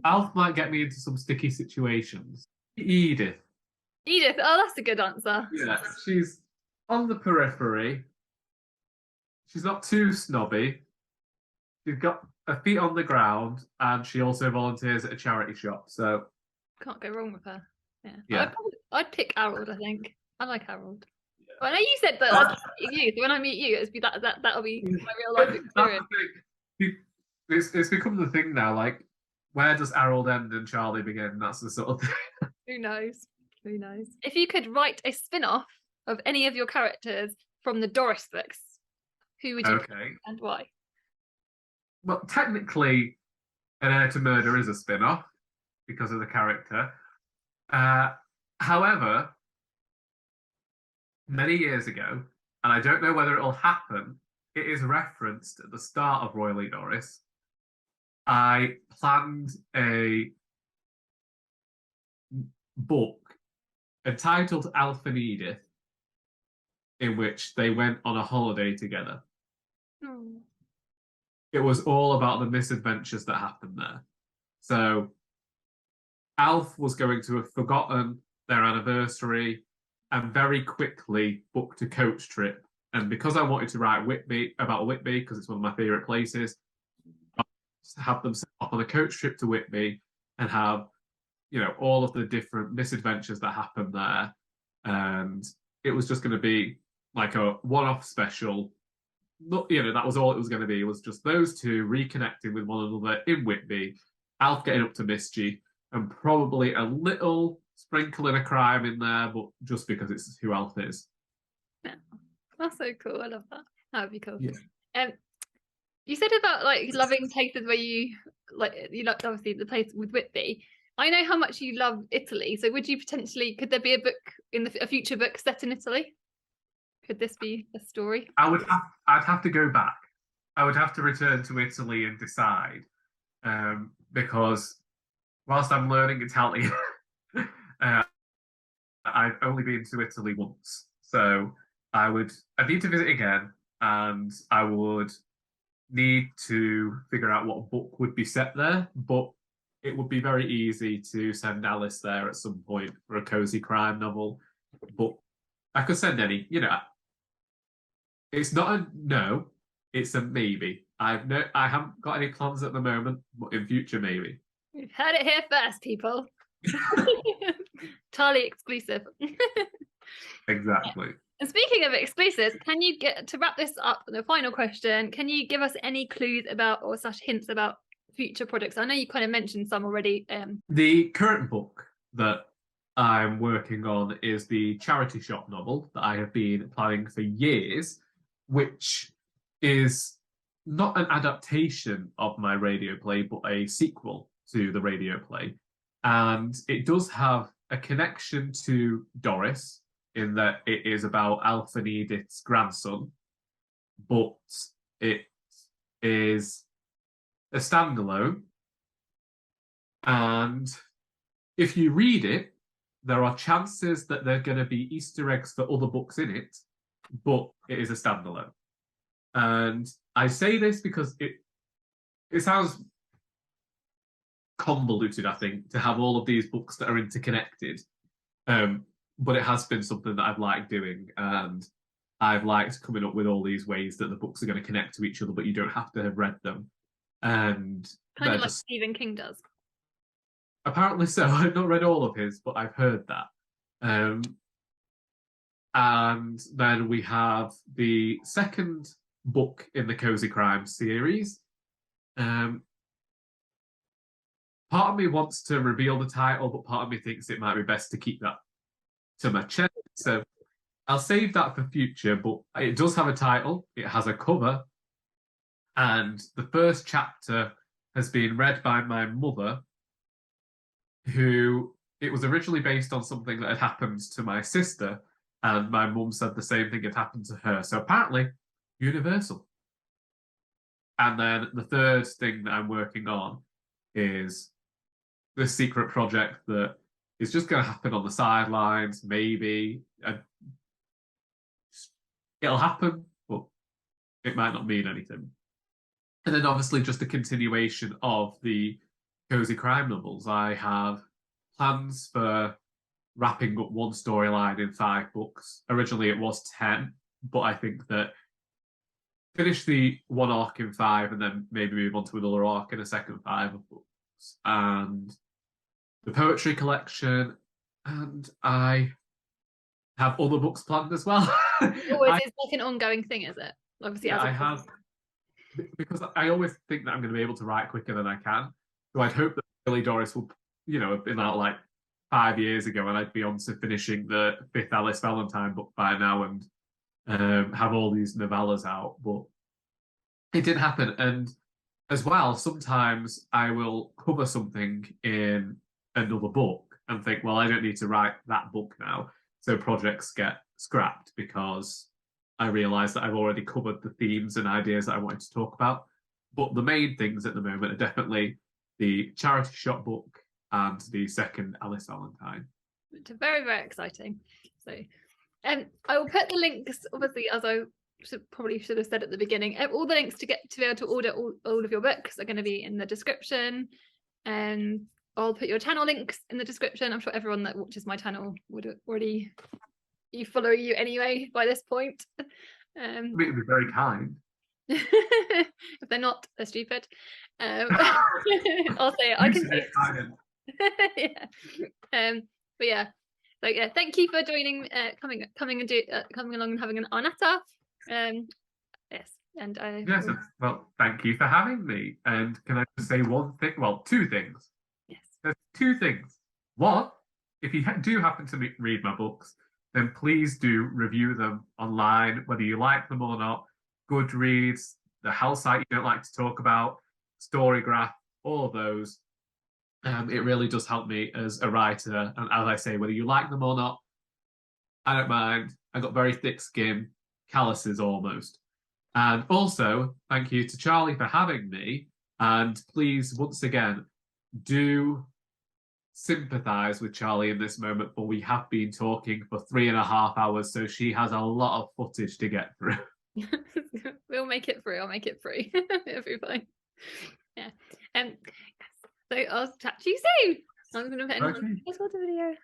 Alf might get me into some sticky situations. Edith. Oh, that's a good answer. Yeah, she's on the periphery. She's not too snobby. She's got her feet on the ground, and she also volunteers at a charity shop. So can't go wrong with her. Yeah. I'd pick Arold, I think. I like Harold. Well, I know you said that that's you. So when I meet you, that'll be my real life experience. It's become the thing now. Like, where does Arold end and Charlie begin? That's the sort of thing. Who knows? Who knows? If you could write a spin-off of any of your characters from the Doris books, who would you pick and why? Well, technically, An Heir to Murder is a spin-off because of the character. However, many years ago, and I don't know whether it'll happen, it is referenced at the start of Royally Doris. I planned a book entitled Alf and Edith, in which they went on a holiday together. Oh. It was all about the misadventures that happened there. So Alf was going to have forgotten their anniversary and very quickly booked a coach trip. And because I wanted to write about Whitby, because it's one of my favourite places, I have them set off on a coach trip to Whitby and have, all of the different misadventures that happened there. And it was just going to be like a one-off special. That was all it was going to be. It was just those two reconnecting with one another in Whitby, Alf getting up to mischief, and probably a little sprinkling of crime in there, but just because it's who Alf is. Yeah, that's so cool. I love that. That would be cool. Yeah. You said about like loving places where you loved obviously the place with Whitby. I know how much you love Italy. So could there be a future book set in Italy? Could this be a story? I'd have to go back. I would have to return to Italy and decide, because whilst I'm learning Italian, I've only been to Italy once. So I need to visit again, and I would need to figure out what book would be set there. But it would be very easy to send Alice there at some point for a cozy crime novel. But I could send any, It's not a no, it's a maybe. I haven't got any plans at the moment, but in future maybe. You've heard it here first, people. Totally exclusive. Exactly. And speaking of exclusives, can you to wrap this up, the final question, can you give us any clues about or such hints about future projects? I know you kind of mentioned some already. The current book that I'm working on is the charity shop novel that I have been planning for years, which is not an adaptation of my radio play, but a sequel to the radio play. And it does have a connection to Doris in that it is about Alf and Edith's grandson, but it is a standalone. And if you read it, there are chances that there are going to be Easter eggs for other books in it, but it is a standalone. And I say this because it sounds convoluted, I think, to have all of these books that are interconnected. But it has been something that I've liked doing, and I've liked coming up with all these ways that the books are going to connect to each other, but you don't have to have read them. And kind of like Stephen King does. Apparently so. I've not read all of his, but I've heard that. And then we have the second book in the Cozy Crime series. Part of me wants to reveal the title, but part of me thinks it might be best to keep that to my chest. So I'll save that for future, but it does have a title. It has a cover. And the first chapter has been read by my mother, who it was originally based on something that had happened to my sister, and my mum said the same thing had happened to her. So apparently, universal. And then the third thing that I'm working on is this secret project that is just going to happen on the sidelines, maybe. It'll happen, but it might not mean anything. And then obviously just a continuation of the Cozy Crime novels. I have plans for wrapping up one storyline in 5 books. Originally it was 10, but I think that finish the one arc in 5 and then maybe move on to another arc in a second 5 of books. And the poetry collection, and I have other books planned as well. Always is like an ongoing thing, is it? Obviously, as I have, because I always think that I'm going to be able to write quicker than I can. So I'd hope that Our Doris will, have been out like 5 years ago, and I'd be on to finishing the 5th Alice Valentine book by now, and have all these novellas out. But it didn't happen. And as well, sometimes I will cover something in another book and think, well, I don't need to write that book now. So projects get scrapped because I realise that I've already covered the themes and ideas that I wanted to talk about. But the main things at the moment are definitely the charity shop book and the second Alice Valentine. Which are very, very exciting. So I will put the links, obviously, as I probably should have said at the beginning, all the links to be able to order all of your books are going to be in the description, and I'll put your channel links in the description. I'm sure everyone that watches my channel would already follow you anyway by this point. It would be very kind. If they're not, they're stupid. I'll say it. I can say it. Yeah. But yeah. So yeah, thank you for joining, coming along and having an Arnetta. Yes, and yes. Well, thank you for having me. And can I just say one thing? Well, two things. Yes. There's two things. One, if you do happen to read my books, then please do review them online, whether you like them or not. Goodreads, the hell site you don't like to talk about, Storygraph, all of those. It really does help me as a writer. And as I say, whether you like them or not, I don't mind. I've got very thick skin, calluses almost. And also, thank you to Charlie for having me. And please, once again, do sympathise with Charlie in this moment, for we have been talking for 3.5 hours, so she has a lot of footage to get through. We'll make it through. I'll make it through. It'll be fine. Yeah. So I'll chat to you soon. I'm going to end the video.